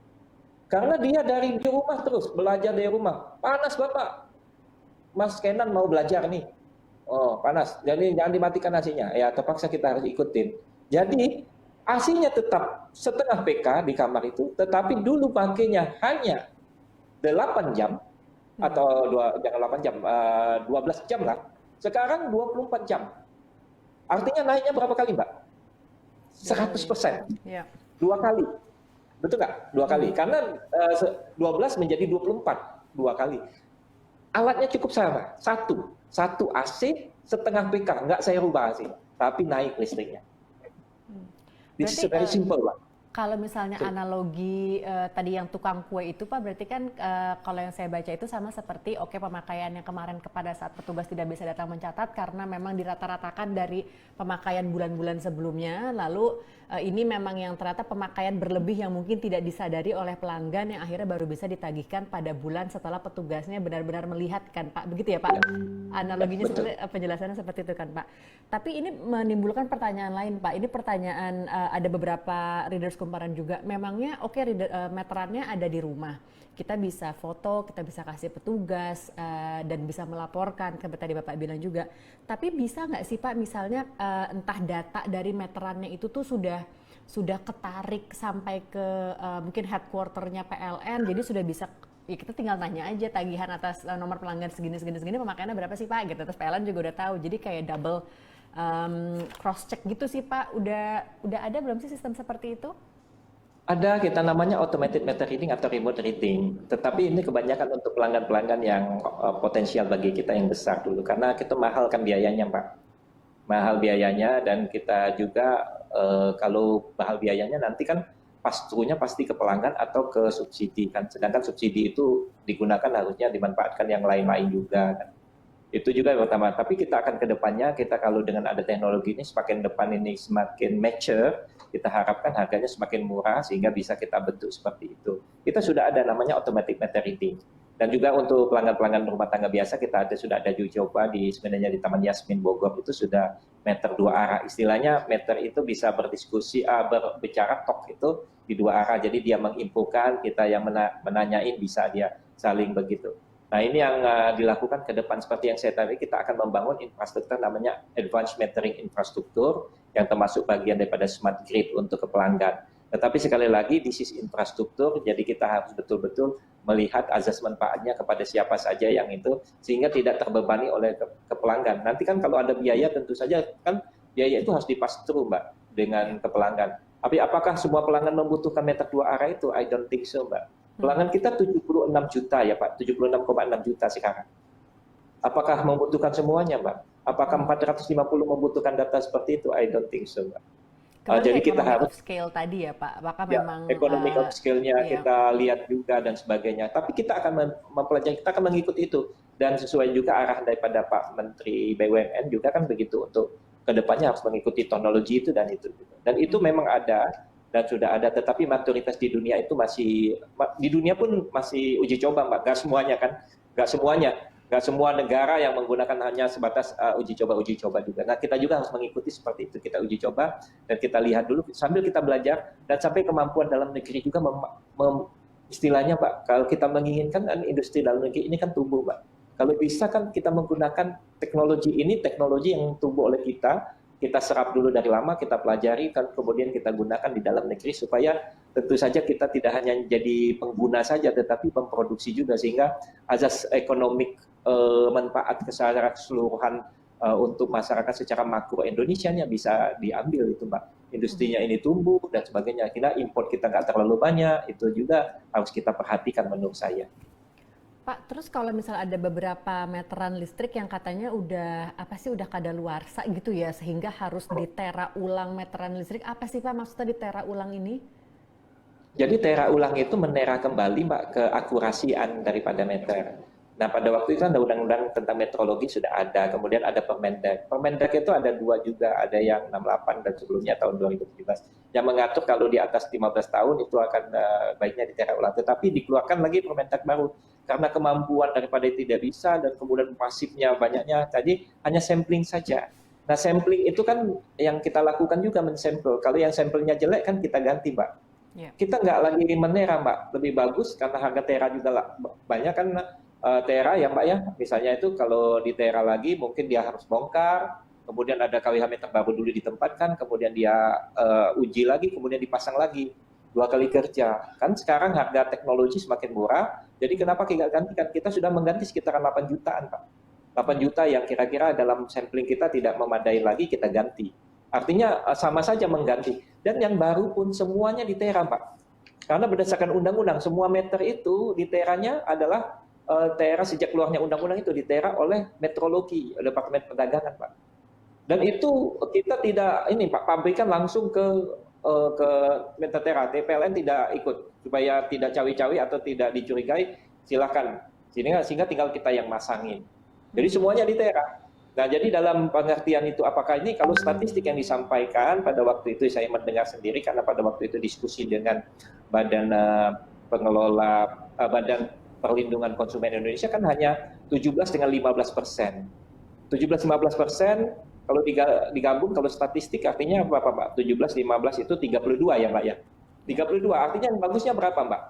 Karena dia dari di rumah terus, belajar dari rumah. Panas Bapak. Mas Kenan mau belajar nih. Panas. Jadi jangan dimatikan AC-nya. Ya, terpaksa kita harus ikutin. Jadi AC-nya tetap setengah PK di kamar itu, tetapi dulu pakainya hanya 8 jam atau jangan 8 jam, 12 jam lah. Sekarang 24 jam. Artinya naiknya berapa kali, Mbak? 100%. Ya. 2 kali. Betul nggak? 2 kali. Karena 12 menjadi 24. 2 kali. Alatnya cukup sama. Satu AC setengah PK. Nggak saya rubah AC. Tapi naik listriknya. This is very simple, Pak. Kalau misalnya analogi tadi yang tukang kue itu Pak, berarti kan kalau yang saya baca itu sama seperti pemakaian yang kemarin kepada saat petugas tidak bisa datang mencatat karena memang dirata-ratakan dari pemakaian bulan-bulan sebelumnya, lalu ini memang yang ternyata pemakaian berlebih yang mungkin tidak disadari oleh pelanggan yang akhirnya baru bisa ditagihkan pada bulan setelah petugasnya benar-benar melihat kan Pak, begitu ya Pak? Analoginya seperti penjelasannya seperti itu kan Pak. Tapi ini menimbulkan pertanyaan lain Pak, ini pertanyaan ada beberapa readers kumparan juga, memangnya meterannya ada di rumah, kita bisa foto, kita bisa kasih petugas dan bisa melaporkan, seperti tadi Bapak bilang juga. Tapi bisa nggak sih Pak, misalnya entah data dari meterannya itu tuh sudah ketarik sampai ke mungkin headquarternya PLN, jadi sudah bisa ya kita tinggal nanya aja tagihan atas nomor pelanggan segini pemakaiannya berapa sih Pak gitu, terus PLN juga udah tahu, jadi kayak double cross check gitu sih Pak. Udah ada belum sih sistem seperti itu? Ada, kita namanya automated meter reading atau remote reading. Tetapi ini kebanyakan untuk pelanggan-pelanggan yang potensial bagi kita yang besar dulu. Karena kita mahal kan biayanya, Pak. Mahal biayanya, dan kita juga kalau mahal biayanya nanti kan pastunya pasti ke pelanggan atau ke subsidi kan. Sedangkan subsidi itu digunakan harusnya dimanfaatkan yang lain-lain juga kan. Itu juga yang pertama. Tapi kita akan ke depannya, kita kalau dengan ada teknologi ini semakin depan ini semakin mature, kita harapkan harganya semakin murah sehingga bisa kita bentuk seperti itu. Kita sudah ada namanya automatic meter reading. Dan juga untuk pelanggan-pelanggan rumah tangga biasa sudah ada uji coba sebenarnya di Taman Yasmin Bogor itu sudah meter 2 arah. Istilahnya meter itu bisa berbicara talk itu di 2 arah. Jadi dia menginfokan, kita yang menanyain bisa dia saling begitu. Nah ini yang dilakukan ke depan seperti yang saya tadi, kita akan membangun infrastruktur namanya Advanced Metering Infrastructure yang termasuk bagian daripada Smart Grid untuk ke pelanggan. Tetapi sekali lagi, this is infrastruktur, jadi kita harus betul-betul melihat azas manfaatnya kepada siapa saja yang itu, sehingga tidak terbebani oleh ke pelanggan. Nanti kan kalau ada biaya, tentu saja kan biaya itu harus dipass through, Mbak, dengan ke pelanggan. Tapi apakah semua pelanggan membutuhkan meter dua arah itu? I don't think so, Mbak. Pelanggan kita 76 juta ya Pak, 76,6 juta sekarang. Apakah membutuhkan semuanya, Mbak? Apakah 450 membutuhkan data seperti itu? I don't think so, Mbak. Kembali Jadi ke kita economic harus of scale tadi ya Pak, apakah ya, memang economic of scale-nya iya. kita lihat juga dan sebagainya. Tapi kita akan mempelajari, kita akan mengikuti itu. Dan sesuai juga arah daripada Pak Menteri BUMN juga kan begitu, untuk kedepannya harus mengikuti teknologi itu dan itu. Dan itu memang ada dan sudah ada, tetapi maturitas di dunia itu masih, di dunia pun masih uji coba, Mbak. Nggak semuanya kan, nggak semuanya. Nggak semua negara yang menggunakan hanya sebatas uji coba juga. Nah, kita juga harus mengikuti seperti itu. Kita uji coba dan kita lihat dulu sambil kita belajar, dan sampai kemampuan dalam negeri juga istilahnya, Pak, kalau kita menginginkan industri dalam negeri ini kan tumbuh, Pak. Kalau bisa kan kita menggunakan teknologi ini, teknologi yang tumbuh oleh kita serap dulu dari lama, kita pelajari, kan kemudian kita gunakan di dalam negeri, supaya tentu saja kita tidak hanya jadi pengguna saja, tetapi memproduksi juga, sehingga azas ekonomik manfaat secara keseluruhan untuk masyarakat secara makro Indonesia-nya bisa diambil itu, Mbak. Industrinya ini tumbuh dan sebagainya. Kita import kita nggak terlalu banyak, itu juga harus kita perhatikan menurut saya. Pak, terus kalau misal ada beberapa meteran listrik yang katanya udah udah kadaluarsa gitu ya, sehingga harus ditera ulang meteran listrik, apa sih Pak maksudnya ditera ulang ini? Jadi tera ulang itu menera kembali, Mbak, keakurasian daripada meter. Nah, pada waktu itu ada undang-undang tentang metrologi sudah ada, kemudian ada Permendag. Permendag itu ada dua juga, ada yang 68 dan sebelumnya tahun 2017, yang mengatur kalau di atas 15 tahun itu akan baiknya ditera ulang. Tetapi dikeluarkan lagi Permendag baru, karena kemampuan daripada tidak bisa dan kemudian pasifnya banyaknya, tadi hanya sampling saja. Nah, sampling itu kan yang kita lakukan juga mensampel. Kalau yang sampelnya jelek kan kita ganti, Mbak. Kita nggak lagi menera, Mbak. Lebih bagus karena harga tera juga banyak kan. Tera ya Mbak ya, misalnya itu kalau di tera lagi mungkin dia harus bongkar, kemudian ada KWH meter baru dulu ditempatkan, kemudian dia uji lagi, kemudian dipasang lagi, 2 kali kerja. Kan sekarang harga teknologi semakin murah, jadi kenapa kita gantikan? Kita sudah mengganti sekitaran 8 jutaan Pak. 8 juta yang kira-kira dalam sampling kita tidak memadai lagi, kita ganti. Artinya sama saja mengganti. Dan yang baru pun semuanya di tera Pak. Karena berdasarkan undang-undang, semua meter itu di teranya adalah tera sejak keluarnya undang-undang itu ditera oleh metrologi, oleh Departemen Perdagangan, Pak. Dan itu kita tidak ini Pak, pabrikan langsung ke meter tera, TPLN tidak ikut supaya tidak cawi-cawi atau tidak dicurigai, silakan. Sehingga tinggal kita yang masangin. Jadi semuanya di tera. Nah, jadi dalam pengertian itu apakah ini kalau statistik yang disampaikan pada waktu itu saya mendengar sendiri, karena pada waktu itu diskusi dengan Badan Pengelola Badan Perlindungan Konsumen Indonesia kan hanya 17 dengan 15%. 17-15% kalau digabung, kalau statistik artinya berapa Pak? 17-15 itu 32 ya Mbak ya? 32 artinya yang bagusnya berapa Mbak?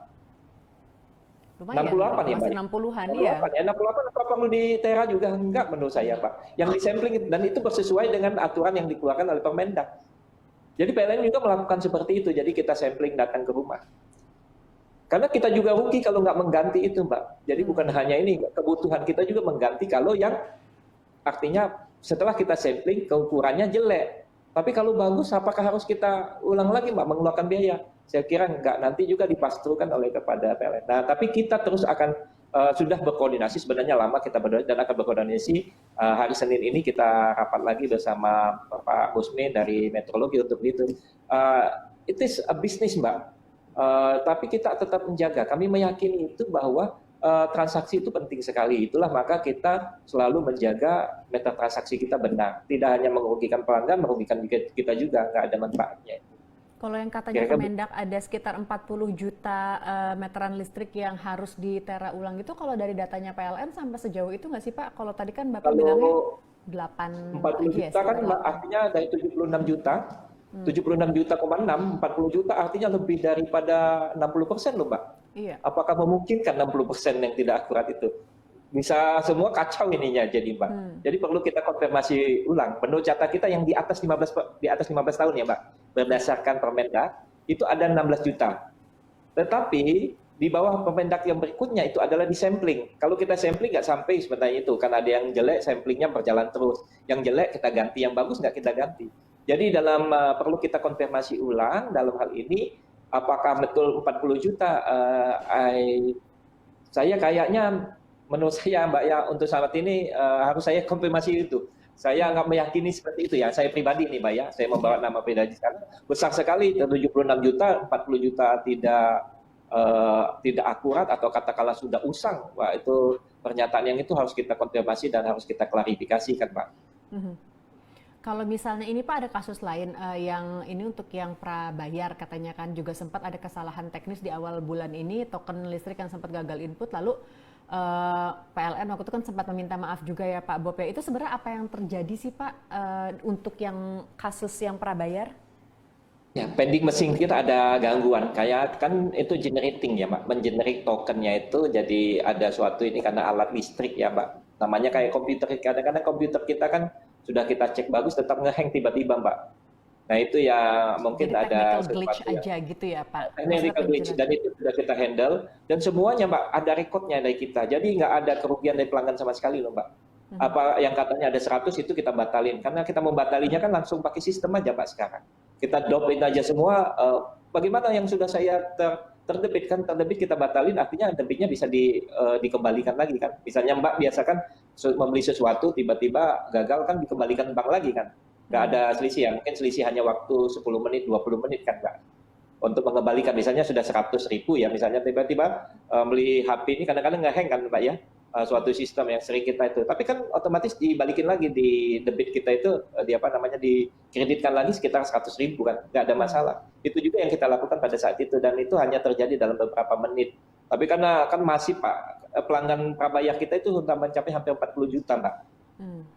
Lumayan, 68 ya Mbak? 60-an 68, ya. 68 apa perlu di tera juga? Enggak menurut saya Pak. Yang disampling dan itu bersesuai dengan aturan yang dikeluarkan oleh Permendag. Jadi PLN juga melakukan seperti itu, jadi kita sampling datang ke rumah. Karena kita juga rugi kalau nggak mengganti itu, Mbak. Jadi bukan hanya ini, kebutuhan kita juga mengganti kalau yang artinya setelah kita sampling keukurannya jelek. Tapi kalau bagus, apakah harus kita ulang lagi, Mbak, mengeluarkan biaya? Saya kira nggak, nanti juga dipastrukan oleh kepada PLN. Nah, tapi kita terus akan sudah berkoordinasi, sebenarnya lama kita berdua dan akan berkoordinasi. Hari Senin ini kita rapat lagi bersama Pak Busmi dari metrologi untuk itu. It is a business, Mbak. Tapi kita tetap menjaga. Kami meyakini itu bahwa transaksi itu penting sekali. Itulah maka kita selalu menjaga meter transaksi kita benar. Tidak hanya merugikan pelanggan, merugikan kita juga, nggak ada manfaatnya. Kalau yang katanya Kemendak ada sekitar 40 juta meteran listrik yang harus ditera ulang itu, kalau dari datanya PLN sampai sejauh itu nggak sih Pak? Kalau tadi kan Bapak bilangnya 8 40 juta kan artinya dari 76 juta. 76 juta, 6, 40 juta artinya lebih daripada 60% loh Mbak. Iya. Apakah memungkinkan 60% yang tidak akurat itu? Bisa semua kacau ininya jadi Mbak. Jadi perlu kita konfirmasi ulang. Menurut data kita yang di atas 15 tahun ya Mbak, berdasarkan Permendag, itu ada 16 juta. Tetapi di bawah Permendak yang berikutnya itu adalah di sampling. Kalau kita sampling nggak sampai sebenarnya itu, karena ada yang jelek samplingnya berjalan terus. Yang jelek kita ganti, yang bagus nggak kita ganti. Jadi perlu kita konfirmasi ulang dalam hal ini, apakah betul 40 juta? Saya kayaknya, menurut saya Mbak ya, untuk saat ini harus saya konfirmasi itu. Saya nggak meyakini seperti itu ya, saya pribadi nih Mbak ya, saya membawa nama pribadi sekarang, besar sekali, 76 juta, 40 juta tidak akurat atau katakanlah sudah usang. Wah, itu pernyataan yang itu harus kita konfirmasi dan harus kita klarifikasi kan Pak. Mhm. Kalau misalnya ini Pak ada kasus lain yang ini untuk yang prabayar katanya kan juga sempat ada kesalahan teknis di awal bulan ini, token listrik yang sempat gagal input, lalu PLN waktu itu kan sempat meminta maaf juga ya Pak Bob ya. Itu sebenarnya apa yang terjadi sih Pak untuk yang kasus yang prabayar? Ya, pending mesin kita ada gangguan, kayak kan itu generating ya Mbak, mengenerate tokennya itu jadi ada suatu ini karena alat listrik ya Mbak. Namanya kayak komputer, kadang-kadang komputer kita kan sudah kita cek bagus tetap ngehang tiba-tiba Mbak. Nah itu ya mungkin Jadi ada technical glitch sesuatu ya. aja gitu ya Pak? Technical glitch dan itu sudah kita handle dan semuanya Mbak ada rekodnya dari kita. Jadi nggak ada kerugian dari pelanggan sama sekali loh Mbak. Apa yang katanya ada 100 itu kita batalin karena kita membatalinya kan langsung pakai sistem aja Pak sekarang. Kita drop-in aja semua. Bagaimana yang sudah saya terdebit kan terdebit kita batalin artinya debitnya bisa dikembalikan lagi kan. Misalnya Mbak biasa kan membeli sesuatu tiba-tiba gagal kan dikembalikan bank lagi kan. Nggak ada selisih ya, mungkin selisih hanya waktu 10 menit, 20 menit kan Mbak. Untuk mengembalikan misalnya sudah 100.000 ya misalnya tiba-tiba beli HP ini kadang-kadang nge-hang kan Mbak ya. Suatu sistem yang sering kita itu, tapi kan otomatis dibalikin lagi di debit kita itu dikreditkan lagi sekitar 100.000 kan, nggak ada masalah. Itu juga yang kita lakukan pada saat itu dan itu hanya terjadi dalam beberapa menit. Tapi karena kan masih Pak, pelanggan prabayar kita itu sudah mencapai hampir 40 juta Mbak,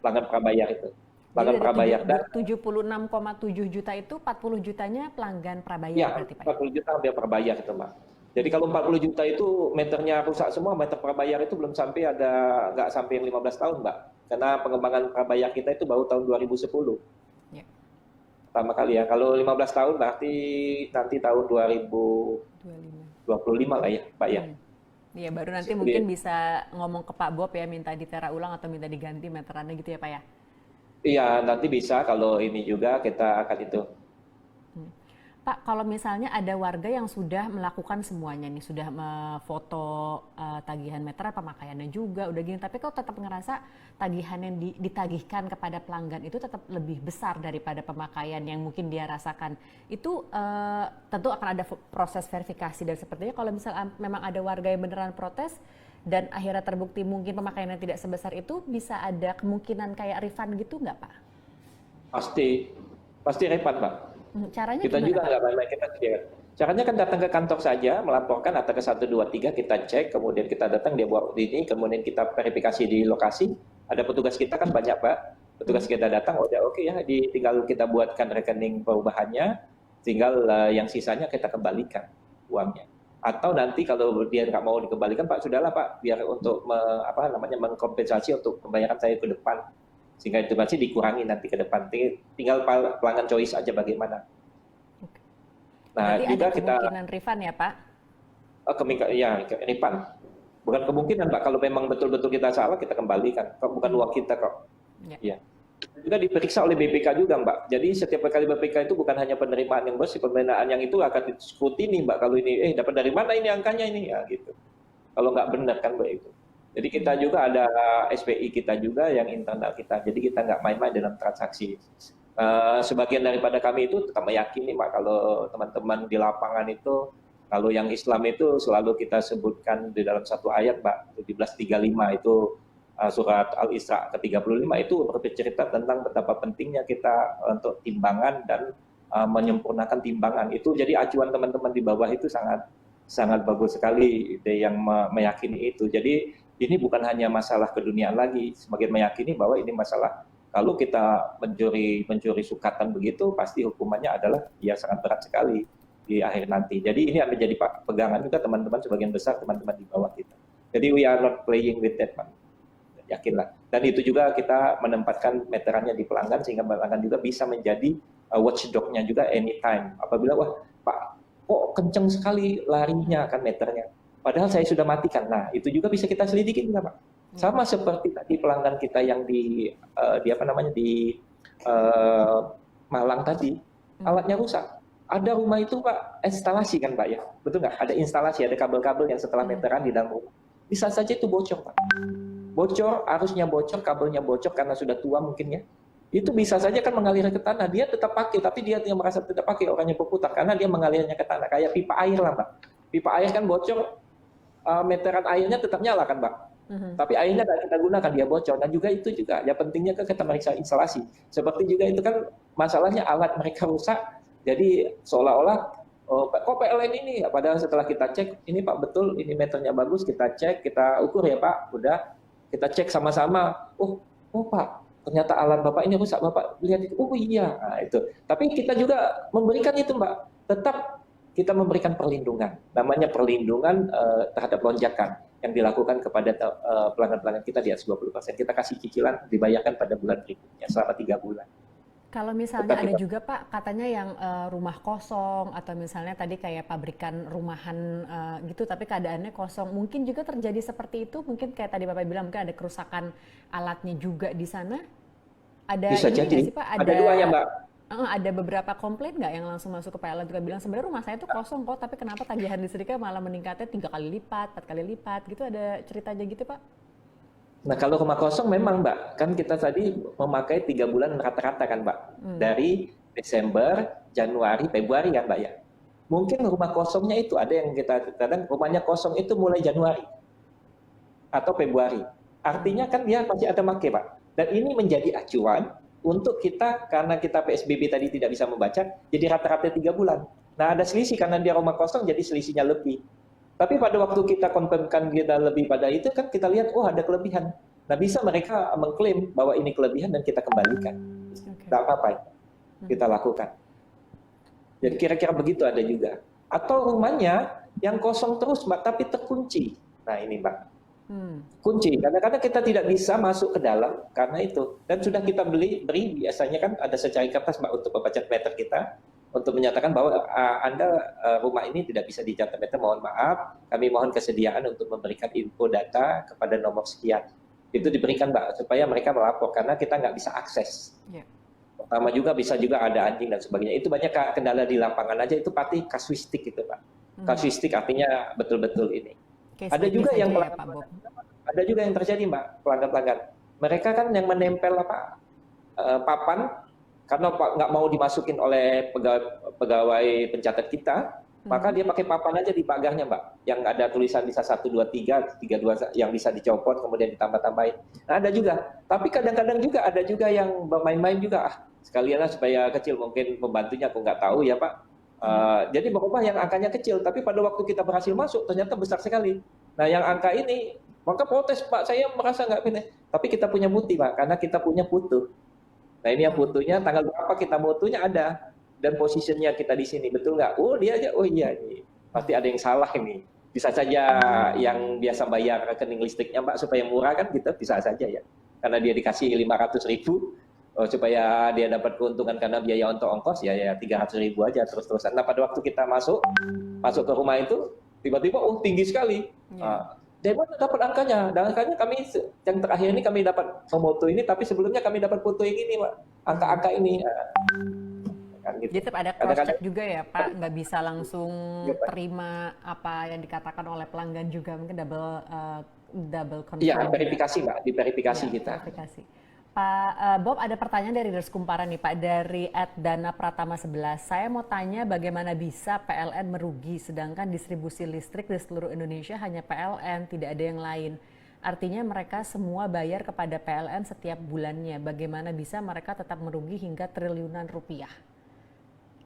pelanggan prabayar itu. Pelanggan prabayar dan 76,7 juta itu 40 jutanya pelanggan prabayar ya, berarti Pak? 40 juta hampir prabayar itu Mbak. Jadi kalau 40 juta itu meternya rusak semua, meter prabayar itu belum sampai nggak sampai yang 15 tahun Mbak. Karena pengembangan prabayar kita itu baru tahun 2010. Ya. Pertama kali ya, kalau 15 tahun berarti nanti tahun 2025 lah ya Pak ya. Iya baru nanti mungkin bisa ngomong ke Pak Bob ya, minta ditera ulang atau minta diganti meterannya gitu ya Pak ya? Iya nanti bisa kalau ini juga kita akan itu. Pak, kalau misalnya ada warga yang sudah melakukan semuanya nih, sudah foto tagihan meteran, pemakaiannya juga, udah gini, tapi kalau tetap ngerasa tagihan yang ditagihkan kepada pelanggan itu tetap lebih besar daripada pemakaian yang mungkin dia rasakan, itu tentu akan ada proses verifikasi dan sepertinya kalau misalnya memang ada warga yang beneran protes dan akhirnya terbukti mungkin pemakaiannya tidak sebesar itu, bisa ada kemungkinan kayak refund gitu nggak Pak? Pasti refund Pak. Caranya kita gimana, juga Pak? nggak main-main kita sediakan. Caranya kan datang ke kantor saja, melaporkan atau ke 123 kita cek, kemudian kita datang dia buat ini, kemudian kita verifikasi di lokasi. Ada petugas kita kan banyak Pak. Petugas kita datang, udah oke ya, tinggal kita buatkan rekening perubahannya, tinggal yang sisanya kita kembalikan uangnya. Atau nanti kalau dia nggak mau dikembalikan Pak, sudahlah Pak, biar untuk mengkompensasi untuk pembayaran saya ke depan. Sehingga itu masih dikurangi nanti ke depan. Tinggal pelanggan choice aja bagaimana. Nah, berarti ada kemungkinan refund ya Pak? Ya, refund. Bukan kemungkinan Pak, kalau memang betul-betul kita salah kita kembalikan. Bukan uang kita kok. Ya. Juga diperiksa oleh BPK juga Mbak. Jadi setiap kali BPK itu bukan hanya penerimaan yang bersih, penerimaan yang itu akan diskutini Mbak. Kalau ini, dapat dari mana ini angkanya ini? Ya gitu. Kalau nggak benar kan Mbak itu. Jadi kita juga ada SPI kita juga yang internal kita. Jadi kita nggak main-main dalam transaksi. Sebagian daripada kami itu tetap meyakini Pak kalau teman-teman di lapangan itu, kalau yang Islam itu selalu kita sebutkan di dalam satu ayat Pak, 1735 itu surat Al-Isra ke-35 itu bercerita tentang betapa pentingnya kita untuk timbangan dan menyempurnakan timbangan. Itu jadi acuan teman-teman di bawah itu sangat bagus sekali yang meyakini itu. Jadi ini bukan hanya masalah keduniaan lagi, semakin meyakini bahwa ini masalah kalau kita mencuri sukatan begitu, pasti hukumannya adalah ya sangat berat sekali di akhir nanti. Jadi ini akan menjadi pegangan juga teman-teman sebagian besar teman-teman di bawah kita. Jadi we are not playing with that, Pak. Yakinlah. Dan itu juga kita menempatkan meterannya di pelanggan sehingga pelanggan juga bisa menjadi watchdog-nya juga anytime. Apabila wah Pak kok kenceng sekali larinya kan meternya. Padahal saya sudah matikan. Nah, itu juga bisa kita selidiki juga, Pak. Sama seperti tadi pelanggan kita yang di apa namanya di eh, Malang tadi, alatnya rusak. Ada rumah itu Pak, instalasi kan Pak ya, betul nggak? Ada instalasi, ada kabel-kabel yang setelah meteran di dalam rumah. Bisa saja itu bocor Pak. Bocor, arusnya bocor, kabelnya bocor karena sudah tua mungkin ya. Itu bisa saja kan mengalir ke tanah. Dia tetap pakai, tapi dia yang merasa tidak pakai, orangnya berputar karena dia mengalirnya ke tanah. Kayak pipa air lah Pak. Pipa air kan bocor, meteran airnya tetap nyala kan Pak. Tapi airnya tidak kita gunakan, dia bocor. Dan juga itu juga, ya pentingnya kan kita meriksa instalasi. Seperti juga itu kan masalahnya alat mereka rusak, jadi seolah-olah kok PLN ini, padahal setelah kita cek, ini Pak betul, ini meternya bagus, kita cek, kita ukur ya Pak, udah kita cek sama-sama. Oh Pak, ternyata alat Bapak ini rusak, Bapak lihat itu, oh iya, nah, itu. Tapi kita juga memberikan itu Mbak, tetap kita memberikan perlindungan, namanya perlindungan terhadap lonjakan yang dilakukan kepada pelanggan-pelanggan kita di atas 20%. Kita kasih cicilan dibayarkan pada bulan berikutnya selama 3 bulan. Kalau misalnya ada juga Pak, katanya yang rumah kosong atau misalnya tadi kayak pabrikan rumahan gitu, tapi keadaannya kosong. Mungkin juga terjadi seperti itu, mungkin kayak tadi Bapak bilang mungkin ada kerusakan alatnya juga di sana. Ada Bisa ini jadi. nggak sih Pak? Ada dua ya Mbak. Ada beberapa komplain nggak yang langsung masuk ke PLN juga bilang sebenarnya rumah saya itu kosong kok, tapi kenapa tagihan listriknya malah meningkatnya 3 kali lipat, 4 kali lipat gitu, ada ceritanya gitu Pak? Nah kalau rumah kosong memang Mbak, kan kita tadi memakai 3 bulan rata-rata kan Mbak. Dari Desember, Januari, Februari kan Mbak ya. Mungkin rumah kosongnya itu ada yang kita kadang rumahnya kosong itu mulai Januari atau Februari. Artinya kan dia masih ada make Pak. Dan ini menjadi acuan untuk kita, karena kita PSBB tadi tidak bisa membaca, jadi rata-rata 3 bulan. Nah ada selisih karena dia rumah kosong jadi selisihnya lebih. Tapi pada waktu kita konfirmkan kita lebih pada itu kan kita lihat, oh ada kelebihan. Nah bisa mereka mengklaim bahwa ini kelebihan dan kita kembalikan. Tidak apa-apa kita lakukan. Jadi kira-kira begitu ada juga. Atau rumahnya yang kosong terus Mbak, tapi terkunci. Nah ini Mbak, kunci. Kadang-kadang kita tidak bisa masuk ke dalam karena itu. Dan sudah kita beri biasanya kan ada secari kertas Mbak untuk membaca meter kita, untuk menyatakan bahwa Anda rumah ini tidak bisa dicatat meter, mohon maaf, kami mohon kesediaan untuk memberikan info data kepada nomor sekian. Itu diberikan Mbak, supaya mereka melapor, karena kita nggak bisa akses. Pertama juga bisa juga ada anjing dan sebagainya. Itu banyak kendala di lapangan aja, itu pasti kasuistik gitu Pak. Kasuistik artinya betul-betul ini. Ada juga yang ya, ada juga yang terjadi Mbak, pelanggan-pelanggan. Mereka kan yang menempel papan, karena nggak mau dimasukin oleh pegawai pencatat kita, maka dia pakai papan aja di pagarnya Mbak, yang ada tulisan bisa 1, 2, 3, 3, 2 yang bisa dicopot kemudian ditambah-tambahin. Nah ada juga, tapi kadang-kadang juga ada juga yang bermain-main juga, sekalian lah supaya kecil, mungkin pembantunya aku nggak tahu ya Pak. Jadi berubah yang angkanya kecil, tapi pada waktu kita berhasil masuk ternyata besar sekali. Nah yang angka ini, maka protes Pak, saya merasa nggak pilih. Tapi kita punya bukti Pak, karena kita punya foto. Nah ini yang fotonya, tanggal berapa kita fotonya ada, dan posisinya kita di sini, betul nggak? Oh dia aja, oh iya, ini pasti ada yang salah ini. Bisa saja yang biasa bayar rekening listriknya Mbak supaya murah kan, kita bisa saja ya. Karena dia dikasih 500.000 supaya dia dapat keuntungan karena biaya untuk ongkos ya 300.000 aja terus-terusan. Nah pada waktu kita masuk ke rumah itu, tiba-tiba oh tinggi sekali. Dari mana dapat angkanya? Dan angkanya kami yang terakhir ini kami dapat foto ini, tapi sebelumnya kami dapat foto yang ini, Pak. Angka-angka ini. Kan gitu. Jadi tetap ada cross check juga ya, Pak. Nggak bisa langsung terima apa yang dikatakan oleh pelanggan juga, mungkin double confirm. Iya, verifikasi, Mbak. Diverifikasi kita. Verifikasi. Pak Bob, ada pertanyaan dari Readers Kumparan nih Pak, dari @danapratama11. Saya mau tanya bagaimana bisa PLN merugi sedangkan distribusi listrik di seluruh Indonesia hanya PLN, tidak ada yang lain. Artinya mereka semua bayar kepada PLN setiap bulannya. Bagaimana bisa mereka tetap merugi hingga triliunan rupiah?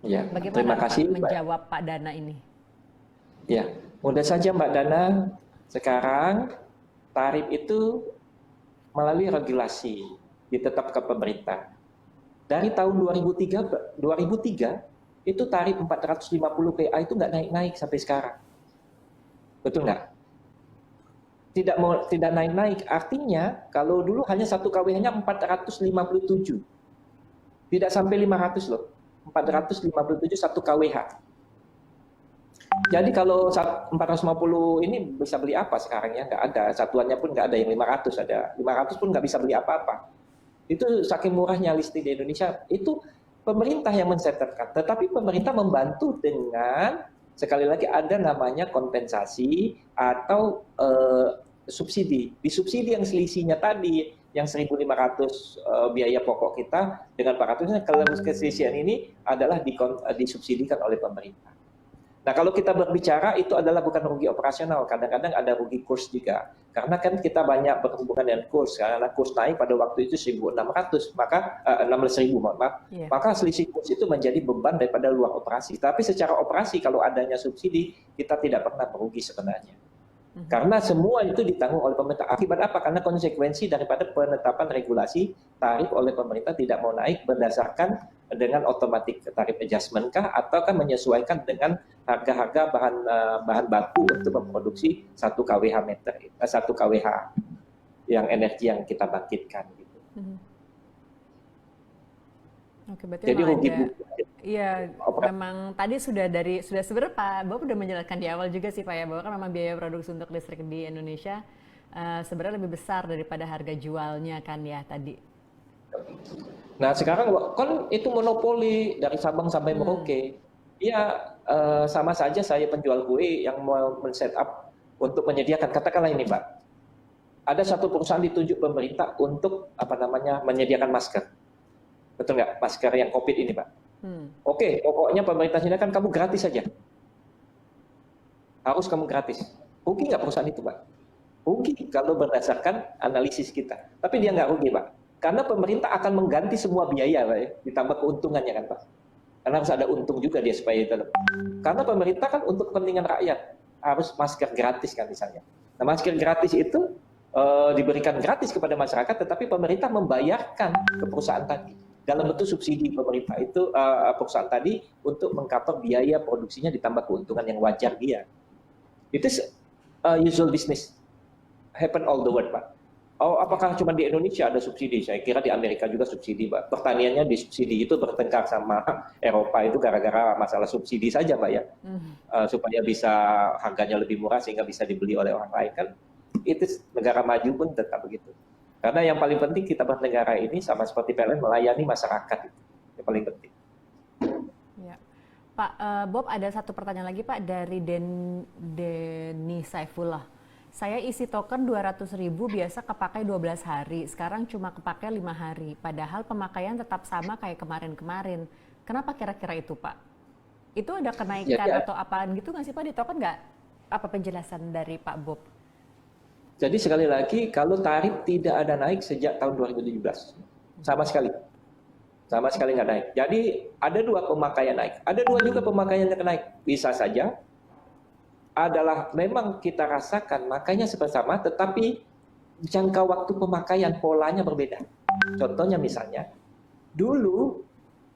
Ya, bagaimana terima kasih Pak menjawab Pak Dana ini? Ya, mudah saja Mbak Dana. Sekarang tarif itu melalui regulasi ditetapkan pemerintah. Dari tahun 2003 itu tarif 450 PA itu nggak naik-naik sampai sekarang. Betul nggak? Tidak naik-naik. Artinya kalau dulu hanya 1 kWh-nya 457. Tidak sampai 500 loh. 457 1 kWh. Jadi kalau 450 ini bisa beli apa sekarang ya? Nggak ada, satuannya pun nggak ada, yang 500 ada. 500 pun nggak bisa beli apa-apa. Itu saking murahnya listrik di Indonesia. Itu pemerintah yang mensetelkan, tetapi pemerintah membantu dengan sekali lagi ada namanya kompensasi atau subsidi. Di subsidi yang selisihnya tadi yang 1.500 biaya pokok kita dengan 400-nya, kalau keselisihan ini adalah disubsidikan oleh pemerintah. Nah, kalau kita berbicara itu adalah bukan rugi operasional, kadang-kadang ada rugi kurs juga. Karena kan kita banyak berhubungan dengan kurs, karena kurs naik pada waktu itu 1.600, maka 16.000, maaf. Yeah. Maka selisih kurs itu menjadi beban daripada luar operasi. Tapi secara operasi kalau adanya subsidi, kita tidak pernah merugi sebenarnya. Karena semua itu ditanggung oleh pemerintah. Akibat apa? Karena konsekuensi daripada penetapan regulasi tarif oleh pemerintah tidak mau naik berdasarkan dengan otomatis tarif adjustment kah, ataukah menyesuaikan dengan harga-harga bahan baku untuk memproduksi 1 kWh meter, 1 kWh yang energi yang kita bangkitkan gitu. Oke, berarti jadi rugi. Iya, memang tadi sudah sebenarnya Pak Bob udah menjelaskan di awal juga sih Pak ya, bahwa kan memang biaya produksi untuk listrik di Indonesia sebenarnya lebih besar daripada harga jualnya kan ya tadi. Nah sekarang kan itu monopoli dari Sabang sampai Merauke. Iya, sama saja saya penjual kue yang mau men-set up untuk menyediakan, katakanlah ini Pak, ada satu perusahaan ditunjuk pemerintah untuk menyediakan masker. Betul nggak? Masker yang COVID ini Pak. Oke, pokoknya pemerintah sini kan kamu gratis saja. Harus kamu gratis. Rugi nggak perusahaan itu Pak? Rugi kalau berdasarkan analisis kita. Tapi dia nggak rugi Pak. Karena pemerintah akan mengganti semua biaya Pak ya, ditambah keuntungannya kan Pak. Karena harus ada untung juga dia supaya itu. Karena pemerintah kan untuk kepentingan rakyat harus masker gratis kan misalnya. Nah masker gratis itu diberikan gratis kepada masyarakat, tetapi pemerintah membayarkan ke perusahaan tadi dalam bentuk subsidi pemerintah itu perusahaan tadi untuk mengcover biaya produksinya ditambah keuntungan yang wajar dia. Itu usual business, happen all the world Pak. Oh, apakah cuma di Indonesia ada subsidi? Saya kira di Amerika juga subsidi, Pak. Pertaniannya disubsidi, itu bertengkar sama Eropa itu gara-gara masalah subsidi saja, Pak ya. Supaya bisa harganya lebih murah sehingga bisa dibeli oleh orang lain kan. Itu negara maju pun tetap begitu. Karena yang paling penting kita bernegara ini sama seperti PLN melayani masyarakat itu. Yang paling penting. Ya. Pak Bob, ada satu pertanyaan lagi Pak dari Denny Saifullah. Saya isi token 200.000 biasa kepakai 12 hari, sekarang cuma kepakai 5 hari. Padahal pemakaian tetap sama kayak kemarin-kemarin. Kenapa kira-kira itu Pak? Itu ada kenaikan atau apaan gitu nggak sih Pak di token nggak? Apa penjelasan dari Pak Bob? Jadi sekali lagi, kalau tarif tidak ada naik sejak tahun 2017. Sama sekali. Sama sekali nggak naik. Jadi ada 2 pemakaian naik. Ada 2 juga pemakaian yang naik. Bisa saja adalah memang kita rasakan makanya sama, tetapi jangka waktu pemakaian polanya berbeda. Contohnya misalnya, dulu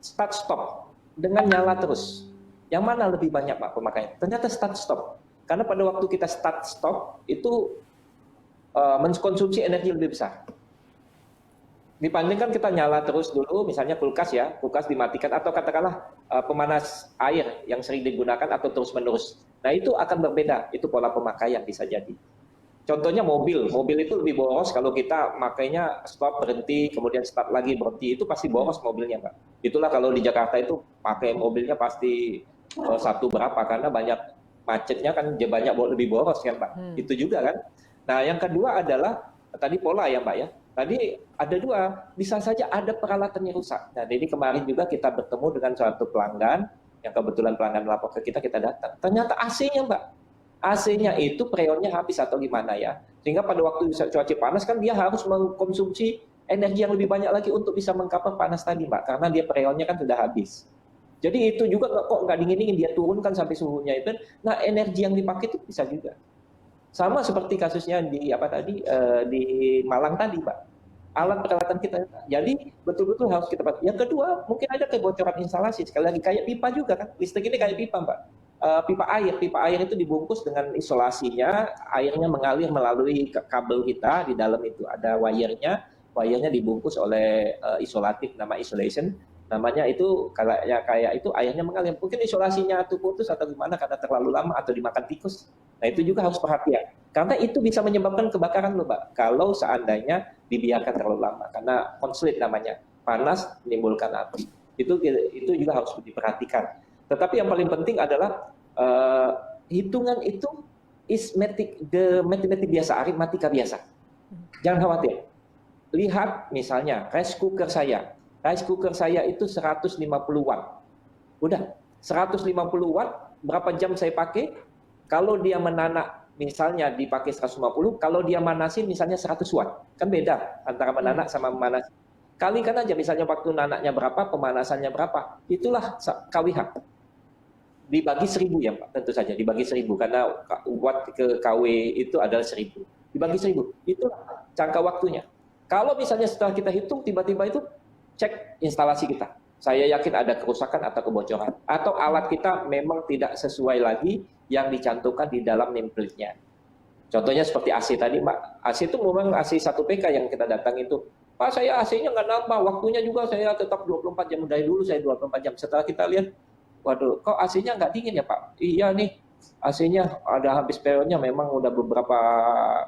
start stop dengan nyala terus. Yang mana lebih banyak Pak pemakaian? Ternyata start stop. Karena pada waktu kita start stop itu mengkonsumsi energi lebih besar. Dibandingkan kita nyala terus dulu, misalnya kulkas ya, kulkas dimatikan atau katakanlah pemanas air yang sering digunakan atau terus-menerus. Nah itu akan berbeda, itu pola pemakaian bisa jadi. Contohnya mobil itu lebih boros kalau kita makainya stop berhenti, kemudian start lagi berhenti, itu pasti boros mobilnya Pak. Itulah kalau di Jakarta itu pakai mobilnya pasti satu berapa, karena banyak macetnya kan banyak lebih boros kan Pak. Itu juga kan. Nah yang kedua adalah tadi pola ya Mbak ya. Tadi ada 2, bisa saja ada peralatannya rusak. Nah, jadi kemarin juga kita bertemu dengan suatu pelanggan, yang kebetulan pelanggan melapor ke kita datang. Ternyata AC-nya, Mbak. AC-nya itu freonnya habis atau gimana ya. Sehingga pada waktu cuaca panas kan dia harus mengkonsumsi energi yang lebih banyak lagi untuk bisa mengcover panas tadi, Mbak. Karena dia freonnya kan sudah habis. Jadi itu juga kok nggak dingin-dingin, dia turunkan sampai suhunya itu. Nah, energi yang dipakai itu bisa juga. Sama seperti kasusnya di di Malang tadi, Pak. Alat peralatan kita. Jadi betul-betul harus kita pakai. Yang kedua, mungkin ada kebocoran instalasi. Sekali lagi kayak pipa juga kan. Listrik ini kayak pipa, Mbak. Pipa air itu dibungkus dengan isolasinya, airnya mengalir melalui kabel kita, di dalam itu ada wire-nya dibungkus oleh isolatif, nama isolation. namanya itu kayak itu airnya mengalir. Mungkin isolasinya tuh putus atau gimana karena terlalu lama atau dimakan tikus. Nah itu juga harus perhatian. Karena itu bisa menyebabkan kebakaran loh Mbak. Kalau seandainya dibiarkan terlalu lama. Karena konslet namanya. Panas menimbulkan api. Itu juga harus diperhatikan. Tetapi yang paling penting adalah hitungan itu matematik biasa, aritmatika biasa. Jangan khawatir. Lihat misalnya rice cooker saya. Rice cooker saya itu 150 watt. Udah, 150 watt, berapa jam saya pakai? Kalau dia menanak misalnya dipakai 150, kalau dia manasin misalnya 100 watt. Kan beda antara menanak sama memanas. Kalikan aja misalnya waktu nanaknya berapa, pemanasannya berapa. Itulah KWH. Dibagi 1000 ya Pak, tentu saja dibagi 1000 karena watt ke KW itu adalah 1000. Dibagi 1000, itulah jangka waktunya. Kalau misalnya setelah kita hitung tiba-tiba itu cek instalasi kita. Saya yakin ada kerusakan atau kebocoran atau alat kita memang tidak sesuai lagi yang dicantumkan di dalam nameplate-nya. Contohnya seperti AC tadi, Mbak. AC itu memang AC 1 PK yang kita datang itu. Pak, saya AC-nya nggak nambah, waktunya juga saya tetap 24 jam. Dari dulu saya 24 jam. Setelah kita lihat, waduh, kok AC-nya nggak dingin ya Pak? Iya nih, AC-nya ada habis periodnya, memang udah beberapa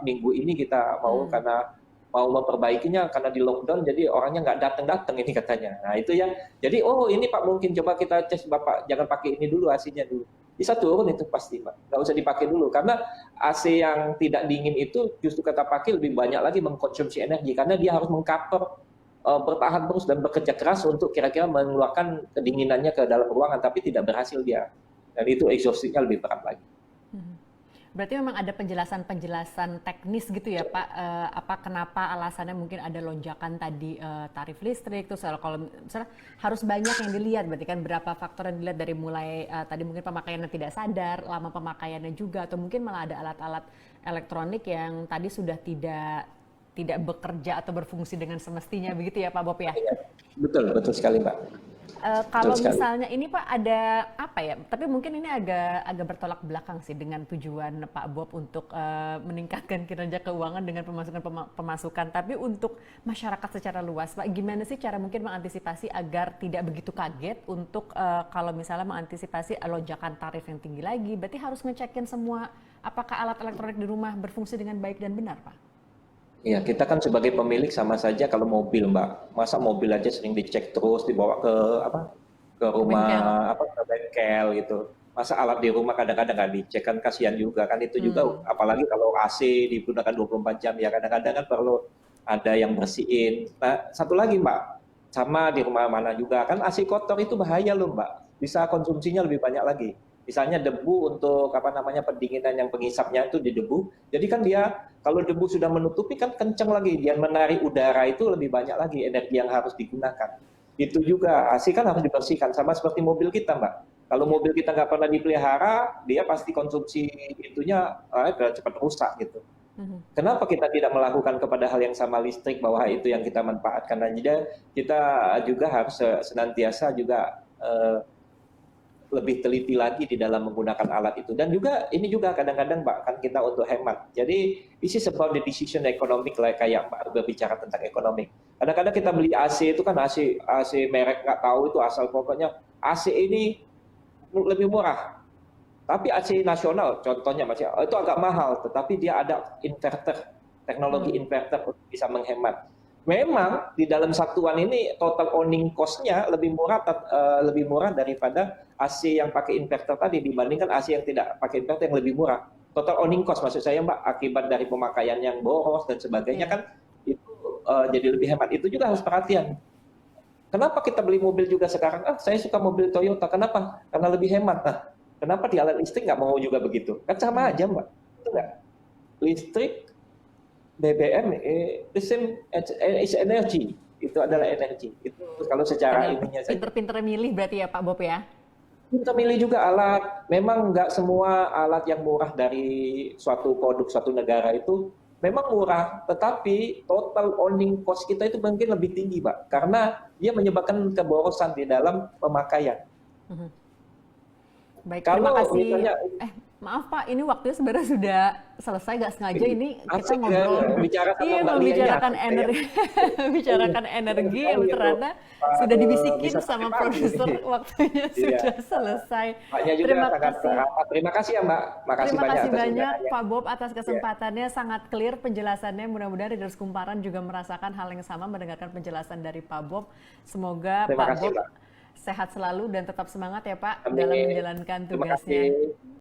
minggu ini kita mau karena mau memperbaikinya karena di lockdown jadi orangnya nggak datang ini katanya. Nah itu ya. Jadi ini Pak mungkin coba kita tes Bapak jangan pakai ini dulu AC-nya dulu. Bisa turun itu pasti Pak. Nggak usah dipakai dulu karena AC yang tidak dingin itu justru kita pakai lebih banyak lagi mengkonsumsi energi karena dia harus mengcover bertahan terus dan bekerja keras untuk kira-kira mengeluarkan kedinginannya ke dalam ruangan tapi tidak berhasil dia. Dan itu exhaustnya lebih berat lagi. Berarti memang ada penjelasan-penjelasan teknis gitu ya Pak, kenapa alasannya mungkin ada lonjakan tadi tarif listrik, terus kalau misalnya harus banyak yang dilihat, berarti kan berapa faktor yang dilihat dari mulai tadi mungkin pemakaiannya tidak sadar, lama pemakaiannya juga, atau mungkin malah ada alat-alat elektronik yang tadi sudah tidak bekerja atau berfungsi dengan semestinya, begitu ya Pak Bob ya? Betul sekali Mbak. Kalau misalnya ini Pak ada apa ya? Tapi mungkin ini agak bertolak belakang sih dengan tujuan Pak Bob untuk meningkatkan kinerja keuangan dengan pemasukan. Tapi untuk masyarakat secara luas, Pak, gimana sih cara mungkin mengantisipasi agar tidak begitu kaget untuk kalau misalnya mengantisipasi lonjakan tarif yang tinggi lagi? Berarti harus ngecekin semua apakah alat elektronik di rumah berfungsi dengan baik dan benar, Pak? Iya, kita kan sebagai pemilik sama saja kalau mobil, Mbak. Masa mobil aja sering dicek terus dibawa ke rumah ke bengkel gitu. Masa alat di rumah kadang-kadang nggak dicek kan kasihan juga kan itu juga apalagi kalau AC digunakan 24 jam ya kadang-kadang kan perlu ada yang bersihin. Nah, satu lagi, Mbak. Sama di rumah mana juga kan AC kotor itu bahaya loh, Mbak. Bisa konsumsinya lebih banyak lagi. Misalnya debu untuk pendinginan yang pengisapnya itu di debu. Jadi kan dia kalau debu sudah menutupi kan kencang lagi, dia menarik udara itu lebih banyak lagi energi yang harus digunakan. Itu juga AC kan harus dibersihkan sama seperti mobil kita Mbak. Kalau mobil kita nggak pernah dipelihara, dia pasti konsumsi itunya cepat rusak gitu. Kenapa kita tidak melakukan kepada hal yang sama listrik bahwa itu yang kita manfaatkan aja? Kita juga harus senantiasa juga lebih teliti lagi di dalam menggunakan alat itu. Dan juga ini juga kadang-kadang Mbak kan kita untuk hemat. Jadi this is about the decision economic kayak Mbak berbicara tentang ekonomi. Kadang-kadang kita beli AC itu kan AC merek nggak tahu itu asal pokoknya AC ini lebih murah. Tapi AC nasional contohnya Mas itu agak mahal tetapi dia ada inverter, teknologi inverter untuk bisa menghemat. Memang di dalam satuan ini total owning cost-nya lebih murah daripada AC yang pakai inverter tadi dibandingkan AC yang tidak pakai inverter yang lebih murah. Total owning cost maksud saya Mbak akibat dari pemakaian yang boros dan sebagainya kan itu jadi lebih hemat. Itu juga harus perhatian. Kenapa kita beli mobil juga sekarang? Saya suka mobil Toyota. Kenapa? Karena lebih hemat. Nah, kenapa di alat listrik nggak mau juga begitu? Kan sama aja Mbak. Itu nggak? Listrik BBM is energy, itu adalah energi. Itu kalau secara ininya saja. Pinter-pinter milih berarti ya Pak Bob ya? Kita milih juga alat. Memang nggak semua alat yang murah dari suatu produk suatu negara itu memang murah, tetapi total owning cost kita itu mungkin lebih tinggi, Pak, karena dia menyebabkan keborosan di dalam pemakaian. Baik, Kalau terima kasih. misalnya, Maaf Pak, ini waktunya sebenarnya sudah selesai, nggak sengaja ini kita Asik ya, ngobrol. bicara sama Iya, Mbak Lia ini membicarakan asik ya. energi, bicarakan Senang energi yang sekali itu. ternyata sudah Bisa dibisikin sampai sama pagi produser nih. waktunya Iya. sudah selesai. Mbaknya juga Terima sangat kasih. ramah. Terima kasih ya Mbak. Makasih Terima banyak kasih atas banyak undangannya. Pak Bob atas Iya. kesempatannya, sangat clear penjelasannya. Mudah-mudahan Readers Kumparan juga merasakan hal yang sama mendengarkan penjelasan dari Pak Bob. Semoga Terima Pak kasih Bob Mbak. sehat selalu dan tetap semangat ya Pak dalam Amin. menjalankan Terima tugasnya. kasih.